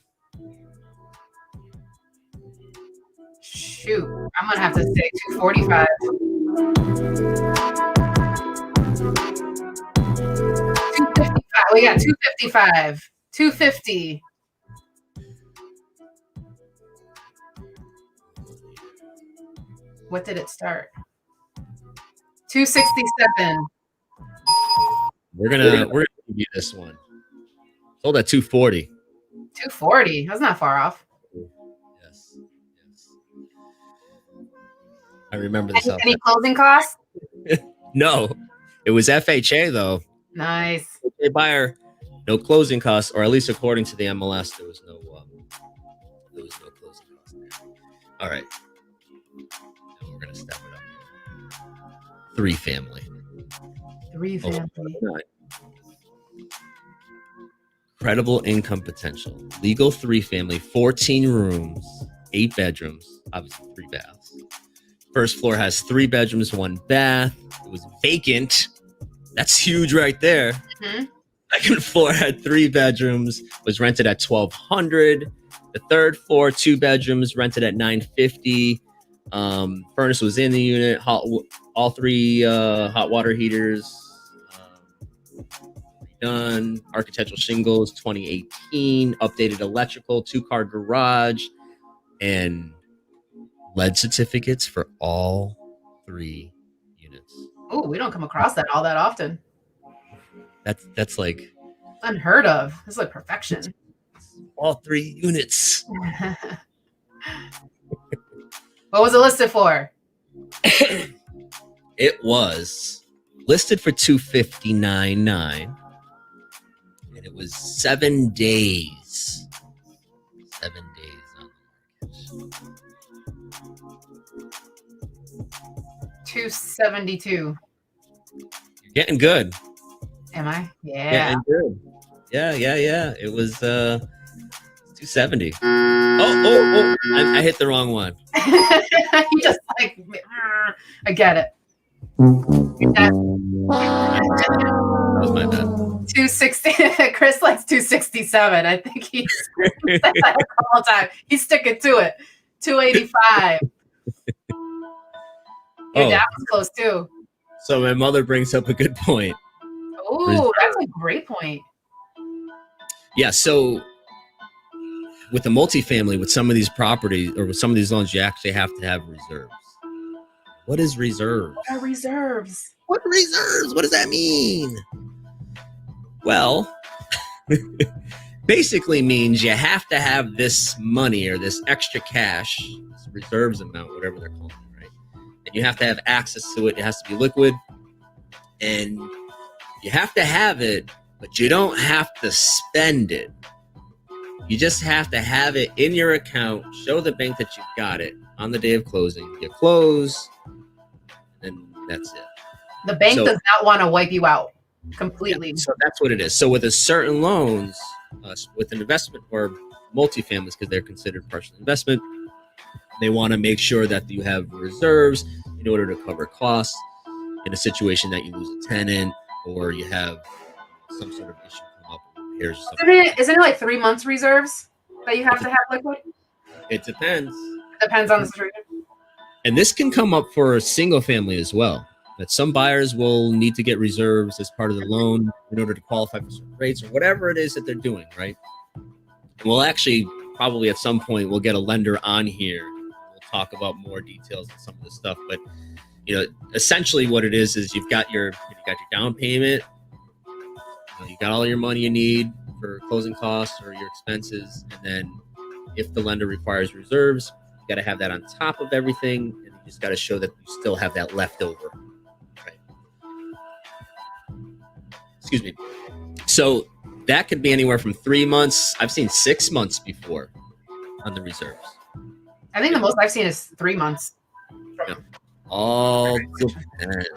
Shoot. I'm gonna have to say 245. 255. We got 255. 250. What did it start? 267. We're gonna give you this one. Sold at 240. 240. That's not far off. Yes. I remember this. Any closing costs? No, it was FHA though. Nice. FHA buyer, no closing costs, or at least according to the MLS, there was no closing costs there. All right, now we're gonna step it up. 3 family. 3 family. Credible income potential. Legal 3 family, 14 rooms, 8 bedrooms, obviously 3 baths. First floor has 3 bedrooms, 1 bath. It was vacant. That's huge right there. Mm-hmm. Second floor had 3 bedrooms, was rented at $1,200. The third floor, 2 bedrooms, rented at $950. Furnace was in the unit. All 3 hot water heaters done. Architectural shingles, 2018. Updated electrical, 2-car garage, and lead certificates for all 3 units. Oh, we don't come across that all that often. That's like Unheard of. This is like perfection. all 3 units. What was it listed for? It was listed for $259.9, and it was 7 days. 7 days on the market. 272. You're getting good. Am I? Yeah. Getting good. Yeah. It was 270. Oh! I hit the wrong one. You just like, I get it. That was my bad. 260. Chris likes 267. I think he said that a couple times. He's sticking to it. 285. Your dad was close too. So my mother brings up a good point. Oh, that's a great point. Yeah, so with the multifamily, with some of these properties or with some of these loans, you actually have to have reserves. What is reserves? What are reserves? What reserves? What does that mean? Well, basically means you have to have this money or this extra cash, this reserves amount, whatever they're calling it, right? And you have to have access to it. It has to be liquid. And you have to have it, but you don't have to spend it. You just have to have it in your account, show the bank that you've got it on the day of closing. You close, and that's it. The bank does not want to wipe you out completely. Yeah, so that's what it is. So with a certain loans, with an investment or multifamilies, because they're considered partial investment, they want to make sure that you have reserves in order to cover costs in a situation that you lose a tenant or you have some sort of issue come up with repairs or something. Isn't it like 3 months reserves that you have to have liquid? It depends. Depends on the situation. And this can come up for a single family as well. That some buyers will need to get reserves as part of the loan in order to qualify for certain rates or whatever it is that they're doing, right? We'll actually probably at some point we'll get a lender on here. We'll talk about more details and some of this stuff. But essentially what it is you've got your down payment. You got all your money you need for closing costs or your expenses, and then if the lender requires reserves, you got to have that on top of everything, and you just got to show that you still have that left over. Right. Excuse me. So that could be anywhere from 3 months. I've seen 6 months before on the reserves. I think the most I've seen is 3 months. Yeah. All depends.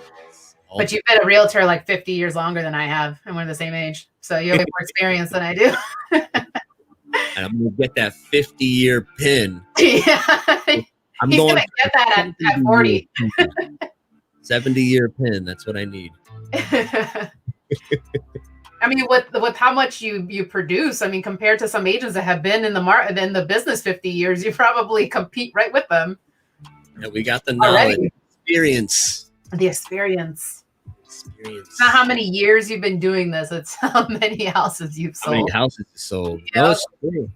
But you've been a realtor like 50 years longer than I have, and we're the same age. So you have more experience than I do. And I'm going to get that 50-year pin. Yeah. I'm He's going to get that at 40. 70-year pin. That's what I need. I mean, with how much you produce, I mean, compared to some agents that have been in the business 50 years, you probably compete right with them. Yeah, we got the knowledge, experience. The experience. It's not how many years you've been doing this. It's how many houses you've sold. How many houses you sold? Yeah. No, it's true.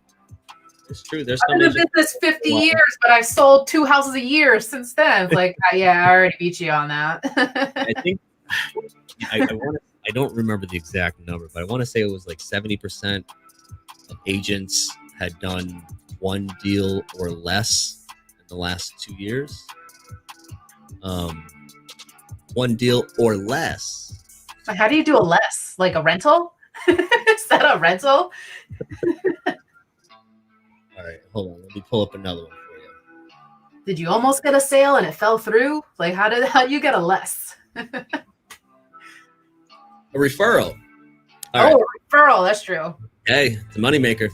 It's true. There's I've been in the business 50 years, but I've sold 2 houses a year since then. It's like, yeah, I already beat you on that. I think I don't remember the exact number, but I want to say it was like 70% of agents had done 1 deal or less in the last 2 years. 1 deal or less. How do you do a less? Like a rental? Is that a rental? All right, hold on. Let me pull up another one for you. Did you almost get a sale and it fell through? Like, how do you get a less? A referral. Referral. That's true. Hey, it's a moneymaker.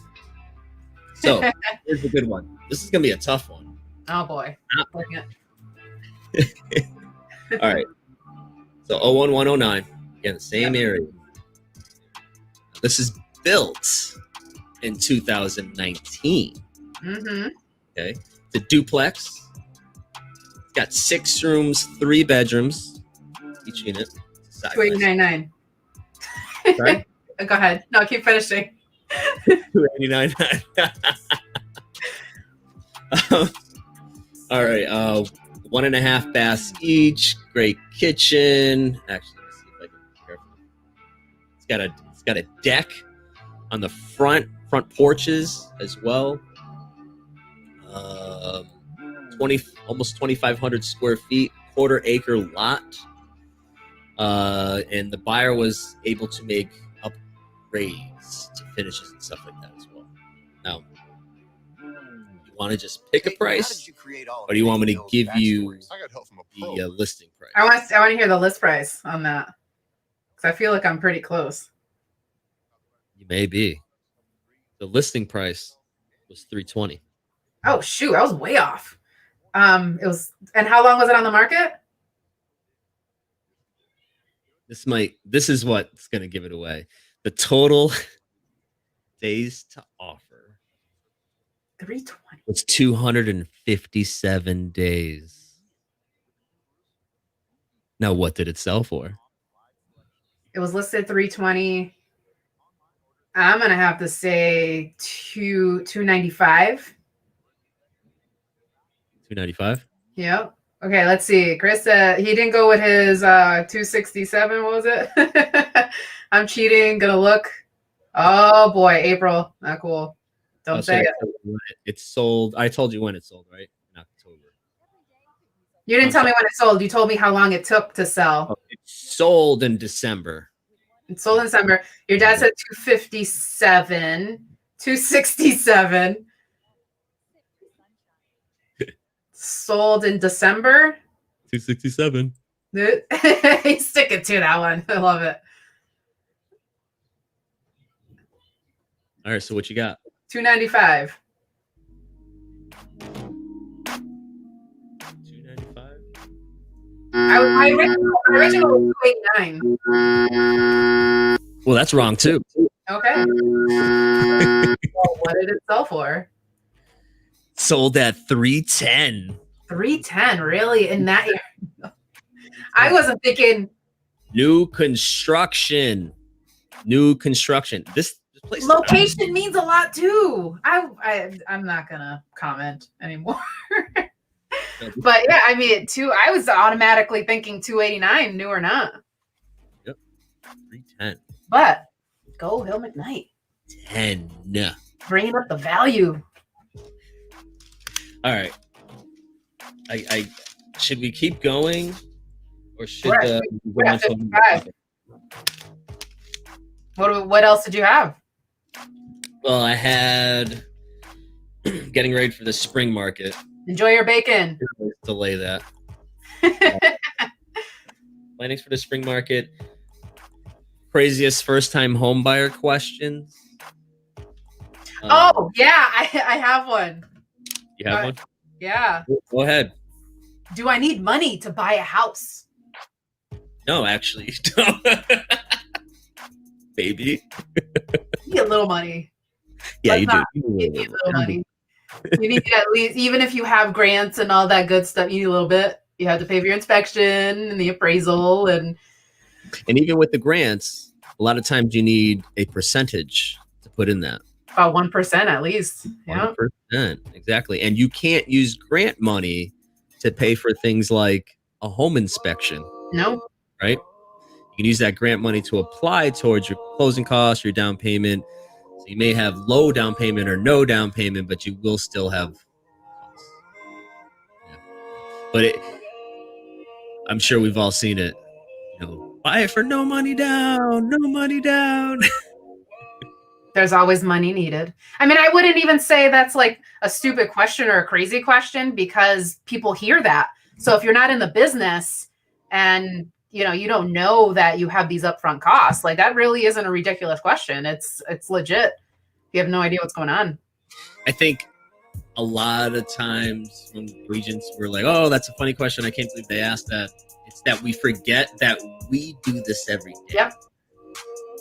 So here's a good one. This is gonna be a tough one. Oh boy. All right. So 01109, again, the same area. This is built in 2019. Mm-hmm. Okay. The duplex. It's got 6 rooms, 3 bedrooms, each unit. 2899. Sorry? Go ahead. No, keep finishing. 289. All right. 1.5 baths each. Great kitchen. Actually, let's see if I can be careful. It's got a deck on the front porches as well. almost 2,500 square feet, 1/4 acre lot. And the buyer was able to make upgrades to finishes and stuff like that as well. Now, you want to just pick a price, or do you want me to give you the listing price? I want to hear the list price on that, because I feel like I'm pretty close. You may be. The listing price was $320. Oh shoot, I was way off. It was, and how long was it on the market? This is what's going to give it away. The total days to offer 320 was 257 days. Now, what did it sell for? It was listed 320. I'm gonna have to say 295. 295. Yep. Okay, let's see. Chris, he didn't go with his 267. What was it? I'm cheating. Gonna look. Oh boy, April. Not cool. Don't say it. It's sold. I told you when it sold, right? In October. You didn't tell me when it sold. You told me how long it took to sell. Oh, it sold in December. It sold in December. Your dad said 257, 267. Sold in December. 267. He's sticking to that one. I love it. All right, so what you got? 295. 295. My original was 289. Well, that's wrong too. Okay. Well, what did it sell for? Sold at 310. 310, really? In that year? I wasn't thinking. New construction. This place place. To Location means a lot too. I'm not gonna comment anymore. But yeah, I mean, I was automatically thinking 289, new or not. Yep. 310. But go Hill McKnight. 10. Bringing up the value. All right. I should we keep going, or should We're at we go on to 55. What else did you have? Well, I had getting ready for the spring market. Enjoy your bacon. Delay that. Plannings for the spring market. Craziest first-time home buyer questions. Oh yeah, I have one. You have one? Yeah. Go ahead. Do I need money to buy a house? No, actually, you don't. Baby. You need a little money. Yeah, Let's you not- do. You need a little money. You need at least, even if you have grants and all that good stuff, you need a little bit. You have to pay for your inspection and the appraisal, and even with the grants, a lot of times you need a percentage to put in that. about 1% at least. Yeah. 1%, exactly. And you can't use grant money to pay for things like a home inspection, No. right? You can use that grant money to apply towards your closing costs, your down payment. So you may have low down payment or no down payment, but you will still have costs. Yeah. But I'm sure we've all seen it. You know, buy it for no money down, no money down. There's always money needed. I mean, I wouldn't even say that's like a stupid question or a crazy question, because people hear that. So if you're not in the business and you don't know that you have these upfront costs, like that really isn't a ridiculous question. It's legit. You have no idea what's going on. I think a lot of times when agents were like, "Oh, that's a funny question. I can't believe they asked that." It's that we forget that we do this every day. Yep.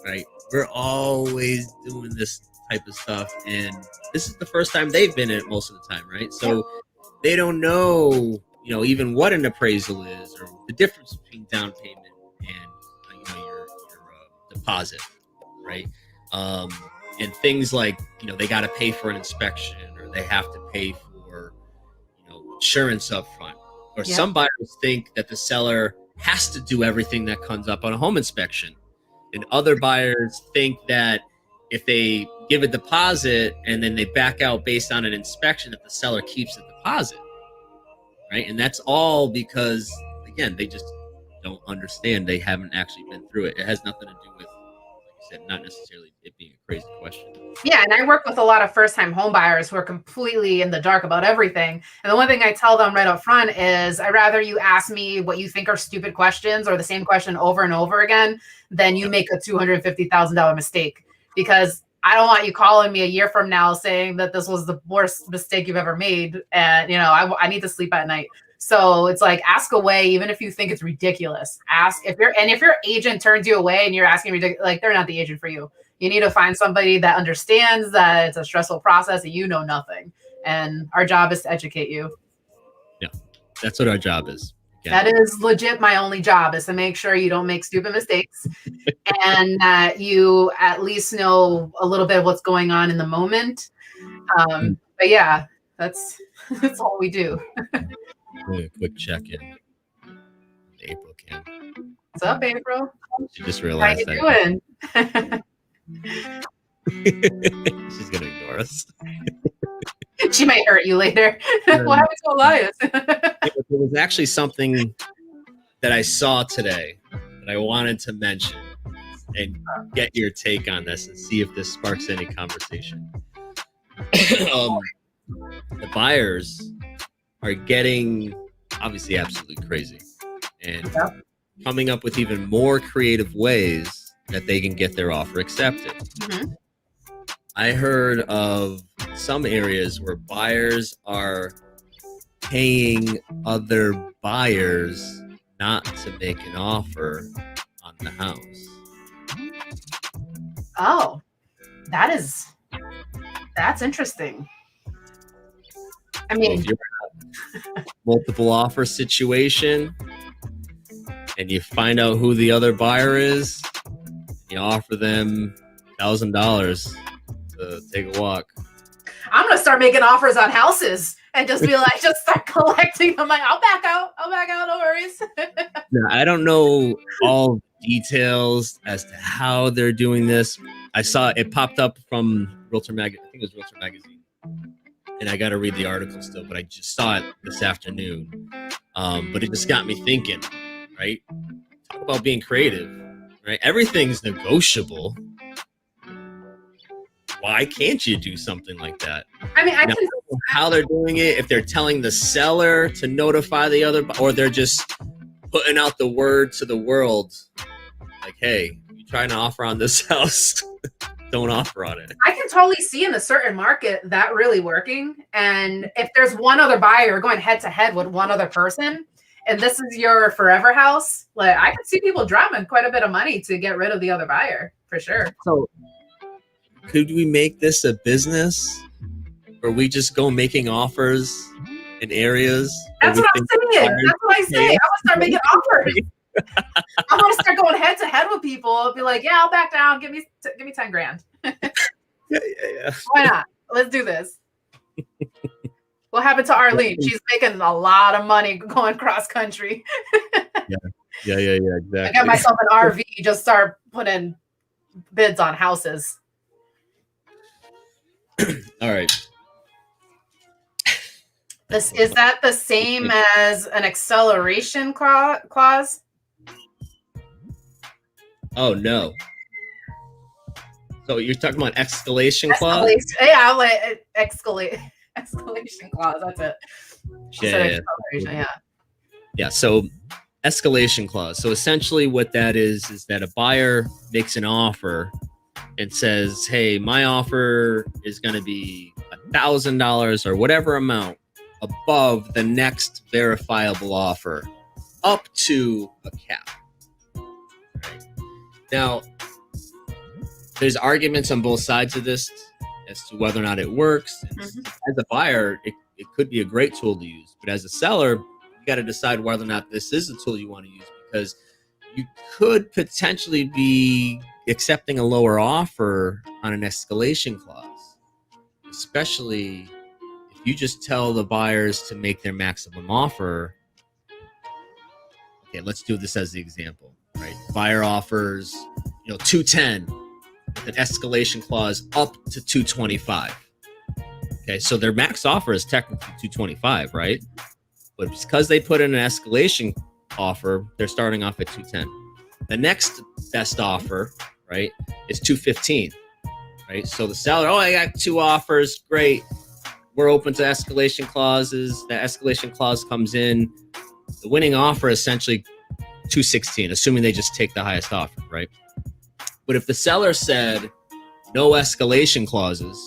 Right? We're always doing this type of stuff, and this is the first time they've been in it most of the time, right? So they don't know, even what an appraisal is, or the difference between down payment and your deposit, right? And things like they got to pay for an inspection, or they have to pay for insurance up front, or some buyers think that the seller has to do everything that comes up on a home inspection, and other buyers think that if they give a deposit and then they back out based on an inspection, that the seller keeps the deposit, right? And that's all because, again, they just don't understand. They haven't actually been through it. It has nothing to do with, not necessarily it being a crazy question. Yeah, and I work with a lot of first-time home buyers who are completely in the dark about everything. And the one thing I tell them right up front is, I'd rather you ask me what you think are stupid questions or the same question over and over again than you make a $250,000 mistake. Because I don't want you calling me a year from now saying that this was the worst mistake you've ever made. And, I need to sleep at night. So it's like, ask away, even if you think it's ridiculous. Ask if your agent turns you away and you're asking ridiculous, like, they're not the agent for you. You need to find somebody that understands that it's a stressful process and you know nothing. And our job is to educate you. Yeah, that's what our job is. That is legit. My only job is to make sure you don't make stupid mistakes and that you at least know a little bit of what's going on in the moment. But yeah, that's all we do. A quick check-in. April Cam. What's up, April? She just How realized you that doing? she's gonna ignore us. She might hurt you later. What happened to Elias? There was actually something that I saw today that I wanted to mention and get your take on this and see if this sparks any conversation. The buyers are getting obviously absolutely crazy and coming up with even more creative ways that they can get their offer accepted. Mm-hmm. I heard of some areas where buyers are paying other buyers not to make an offer on the house. Oh, that's interesting. I So mean, if you're in a multiple offer situation and you find out who the other buyer is, you offer them $1,000 to take a walk. I'm gonna start making offers on houses and just be like, just start collecting. I'm like, I'll back out. No worries. Now, I don't know all details as to how they're doing this. I saw it popped up from Realtor I think it was Realtor Magazine. And I got to read the article still, but I just saw it this afternoon. But it just got me thinking, right? Talk about being creative, right? Everything's negotiable. Why can't you do something like that? I mean, I Now, can. how they're doing it, if they're telling the seller to notify the other, or they're just putting out the word to the world, like, hey, you trying to offer on this house, don't offer on it. I can totally see in a certain market that really working. And if there's one other buyer going head to head with one other person, and this is your forever house, like I can see people dropping quite a bit of money to get rid of the other buyer for sure. So could we make this a business where we just go making offers in areas? That's what I'm saying. That's what I say. I want to start making offers. I want to start going head to head with people. Be like, yeah, I'll back down. Give me 10 grand. Yeah. Why not? Let's do this. What happened to Arlene? She's making a lot of money going cross country. Yeah, exactly. I got myself an RV. Just start putting bids on houses. All right. Is that the same as an acceleration clause? Oh no. So you're talking about escalation clause? Yeah, like escalation clause. That's it. She said acceleration, Yeah. So escalation clause. So essentially what that is that a buyer makes an offer and says, hey, my offer is going to be $1,000 or whatever amount above the next verifiable offer up to a cap. Right. Now, there's arguments on both sides of this as to whether or not it works. As a buyer, it could be a great tool to use, but as a seller, you got to decide whether or not this is a tool you want to use, because you could potentially be accepting a lower offer on an escalation clause, especially if you just tell the buyers to make their maximum offer. Okay, let's do this as the example, right? Buyer offers, 210, an escalation clause up to 225. Okay, so their max offer is technically 225, right? But because they put in an escalation offer, they're starting off at 210. The next best offer, right, is 215, right? So the seller, I got two offers, great. We're open to escalation clauses. The escalation clause comes in. The winning offer is essentially 216, assuming they just take the highest offer, right? But if the seller said, no escalation clauses,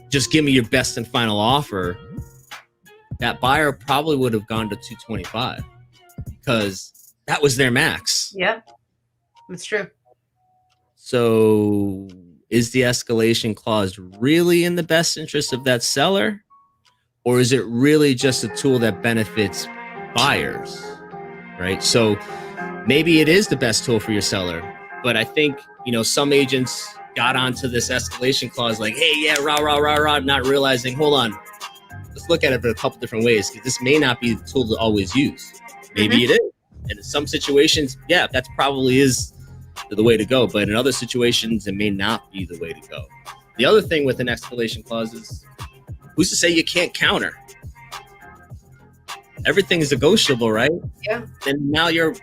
just give me your best and final offer, that buyer probably would have gone to 225 because that was their max. Yep, that's true. So is the escalation clause really in the best interest of that seller? Or is it really just a tool that benefits buyers, right? So maybe it is the best tool for your seller. But I think, some agents got onto this escalation clause like, hey, yeah, rah, not realizing, hold on, let's look at it in a couple different ways, because this may not be the tool to always use. Maybe it is. And in some situations, yeah, that probably is the way to go. But in other situations, it may not be the way to go. The other thing with an escalation clause is, who's to say you can't counter? Everything is negotiable, right? Yeah. And now you've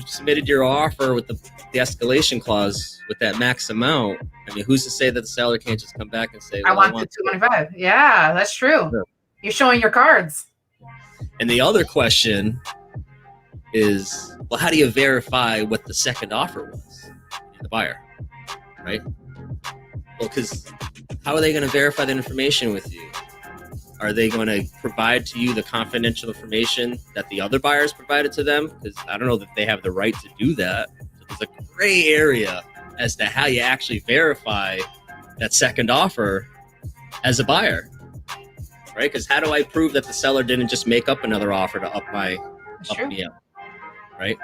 submitted your offer with the escalation clause with that max amount. I mean, who's to say that the seller can't just come back and say, I want the 225. Yeah, that's true. Sure. You're showing your cards. And the other question is, well, how do you verify what the second offer was? The buyer, right? Well, because how are they going to verify that information with you? Are they going to provide to you the confidential information that the other buyers provided to them? Because I don't know that they have the right to do that. So there's a gray area as to how you actually verify that second offer as a buyer, right? Because how do I prove that the seller didn't just make up another offer to up me up, right?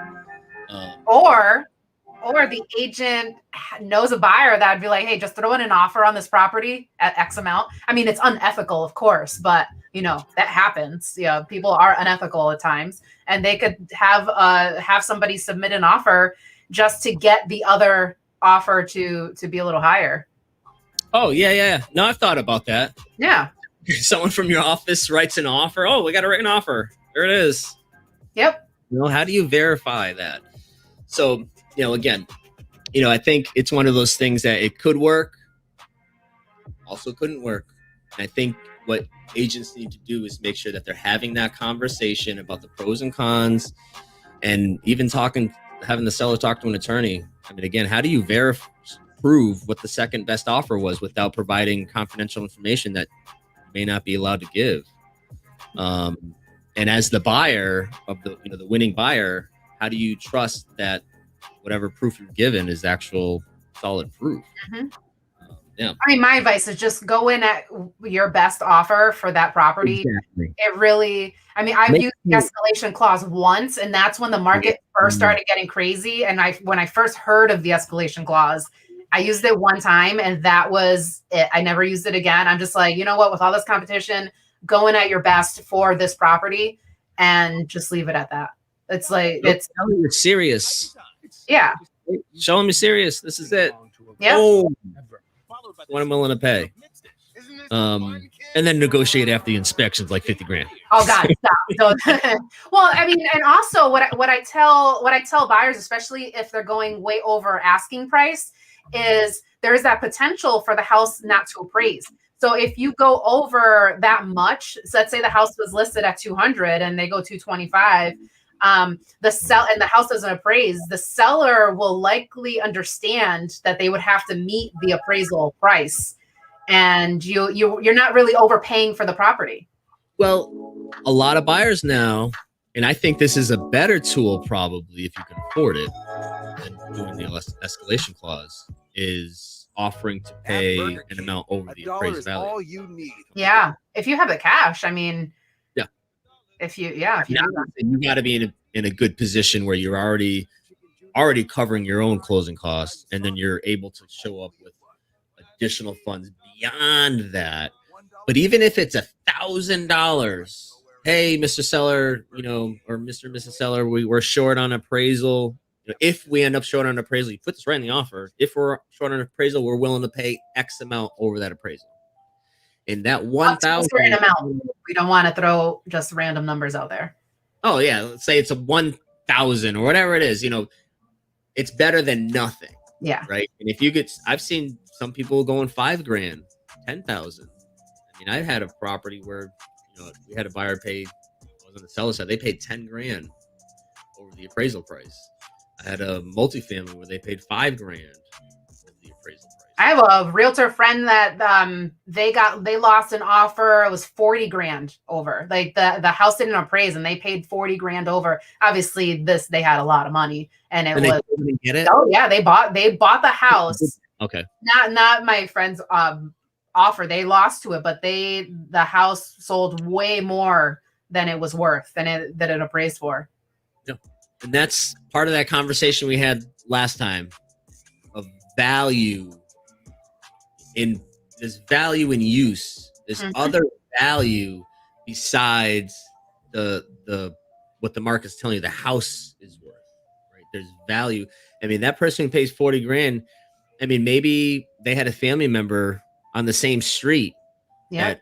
or the agent knows a buyer that'd be like, hey, just throw in an offer on this property at X amount. I mean, it's unethical, of course, but that happens. People are unethical at times, and they could have somebody submit an offer just to get the other offer to be a little higher. Oh, yeah. No, I've thought about that. Yeah. Someone from your office writes an offer. Oh, we got to write an offer. There it is. Yep. How do you verify that? So, again, I think it's one of those things that it could work, also couldn't work. And I think what agents need to do is make sure that they're having that conversation about the pros and cons, and even having the seller talk to an attorney. I mean, again, how do you prove what the second best offer was without providing confidential information that you may not be allowed to give? And as the buyer of the winning buyer, how do you trust that whatever proof you're given is actual solid proof? Mm-hmm. Yeah. I mean, my advice is just go in at your best offer for that property. Exactly. It really, I've used the escalation clause once, and that's when the market first started getting crazy. And when I first heard of the escalation clause, I used it one time, and that was it. I never used it again. I'm just like, you know what? With all this competition, go in at your best for this property and just leave it at that. It's like, you're serious. Yeah. Show them you're serious. This is it. Yeah. Oh, what I'm willing to pay. And then negotiate after the inspections, like $50,000. Oh God, stop. Well, and also what I tell buyers, especially if they're going way over asking price, is there is that potential for the house not to appraise. So if you go over that much, so let's say the house was listed at 200 and they go 225, the house doesn't appraise, the seller will likely understand that they would have to meet the appraisal price, and you're not really overpaying for the property. Well, a lot of buyers now, and I think this is a better tool probably if you can afford it than doing the escalation clause, is offering to pay an amount over the appraised value. All you need. Yeah, if you have the cash, yeah. If you got to be in a good position where you're already covering your own closing costs, and then you're able to show up with additional funds beyond that. But even if it's $1,000, hey, Mr. Seller, or Mr. and Mrs. Seller, we're short on appraisal. If we end up short on appraisal, you put this right in the offer. If we're short on appraisal, we're willing to pay X amount over that appraisal. And that $1,000 we don't want to throw just random numbers out there. Oh yeah, let's say it's a 1,000 or whatever it is. It's better than nothing. Yeah. Right. And if I've seen some people going $5,000, 10,000. I had a property where we had a buyer pay. I was on the seller side. They paid $10,000 over the appraisal price. I had a multifamily where they paid $5,000 over the appraisal price. I have a realtor friend that they lost an offer. It was $40,000 over. Like the house didn't appraise, and they paid $40,000 over. Obviously, they had a lot of money, and they didn't get it. Oh yeah, they bought the house. Okay. Not my friend's offer. They lost to it, but the house sold way more than it was worth, than it appraised for. Yeah. And that's part of that conversation we had last time of value. There's value in use. There's other value besides the what the market's telling you the house is worth. Right? There's value. That person who pays $40,000. Maybe they had a family member on the same street. Yeah. That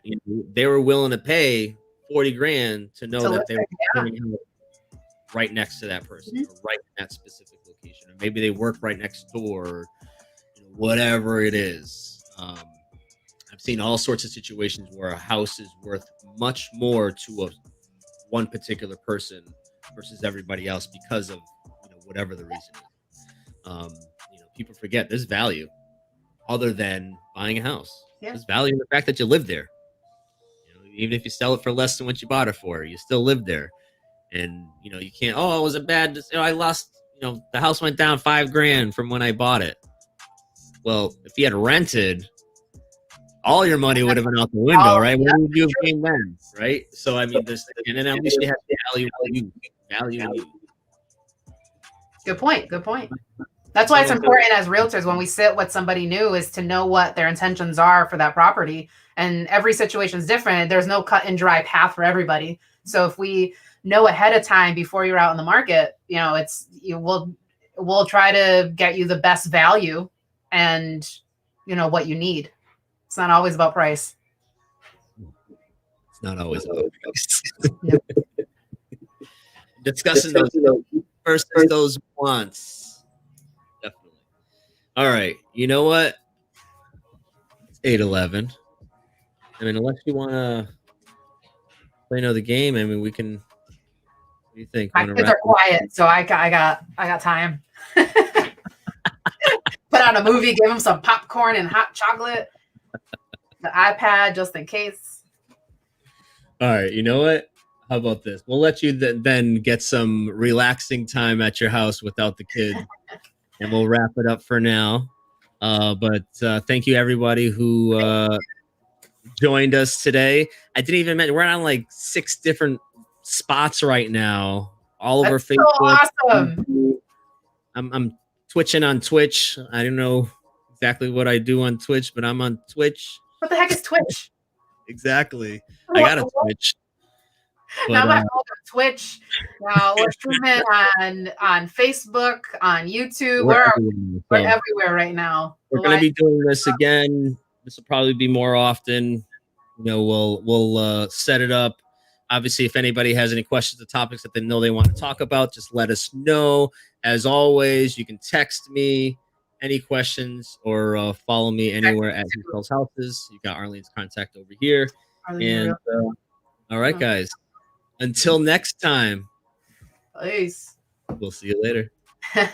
they were willing to pay $40,000 to know that they were right next to that person, or right in that specific location, or maybe they work right next door, or whatever it is. I've seen all sorts of situations where a house is worth much more to one particular person versus everybody else because of whatever the reason is. People forget there's value other than buying a house. Yeah. There's value in the fact that you live there. Even if you sell it for less than what you bought it for, you still live there. And you can't. Oh, it was a bad. I lost. The house went down $5,000 from when I bought it. Well, if you had rented, all your money would have been out the window, right? What would you have gained then, right? So this, and then at least you have value in you. Good point. That's why it's important as realtors when we sit with somebody new is to know what their intentions are for that property. And every situation is different. There's no cut and dry path for everybody. So if we know ahead of time before you're out in the market, we'll try to get you the best value and what you need. It's not always about price. It's not always about price. Yep. Discussing those versus those wants. Definitely. All right. You know what? It's 8:11. I mean, unless you want to play another game, I mean, we can. What do you think? My kids are quiet, so I got time. Put on a movie, give them some popcorn and hot chocolate, the iPad just in case. All right. You know what? How about this? We'll let you then get some relaxing time at your house without the kids, and we'll wrap it up for now. But thank you, everybody who joined us today. I didn't even mention we're on like 6 different spots right now, all over Facebook. So awesome. I'm twitching on Twitch. I don't know exactly what I do on Twitch, but I'm on Twitch. What the heck is Twitch? Exactly. I got a Twitch. But, now my phone on Twitch. Now we're streaming on Facebook, on YouTube. We're everywhere right now. We're going to be doing this again. This will probably be more often. We'll set it up. Obviously, if anybody has any questions or topics that they know they want to talk about, just let us know. As always, you can text me any questions or follow me anywhere at HeSellsHouses. You got Arlene's contact over here. And all right, guys. Until next time. Peace. We'll see you later.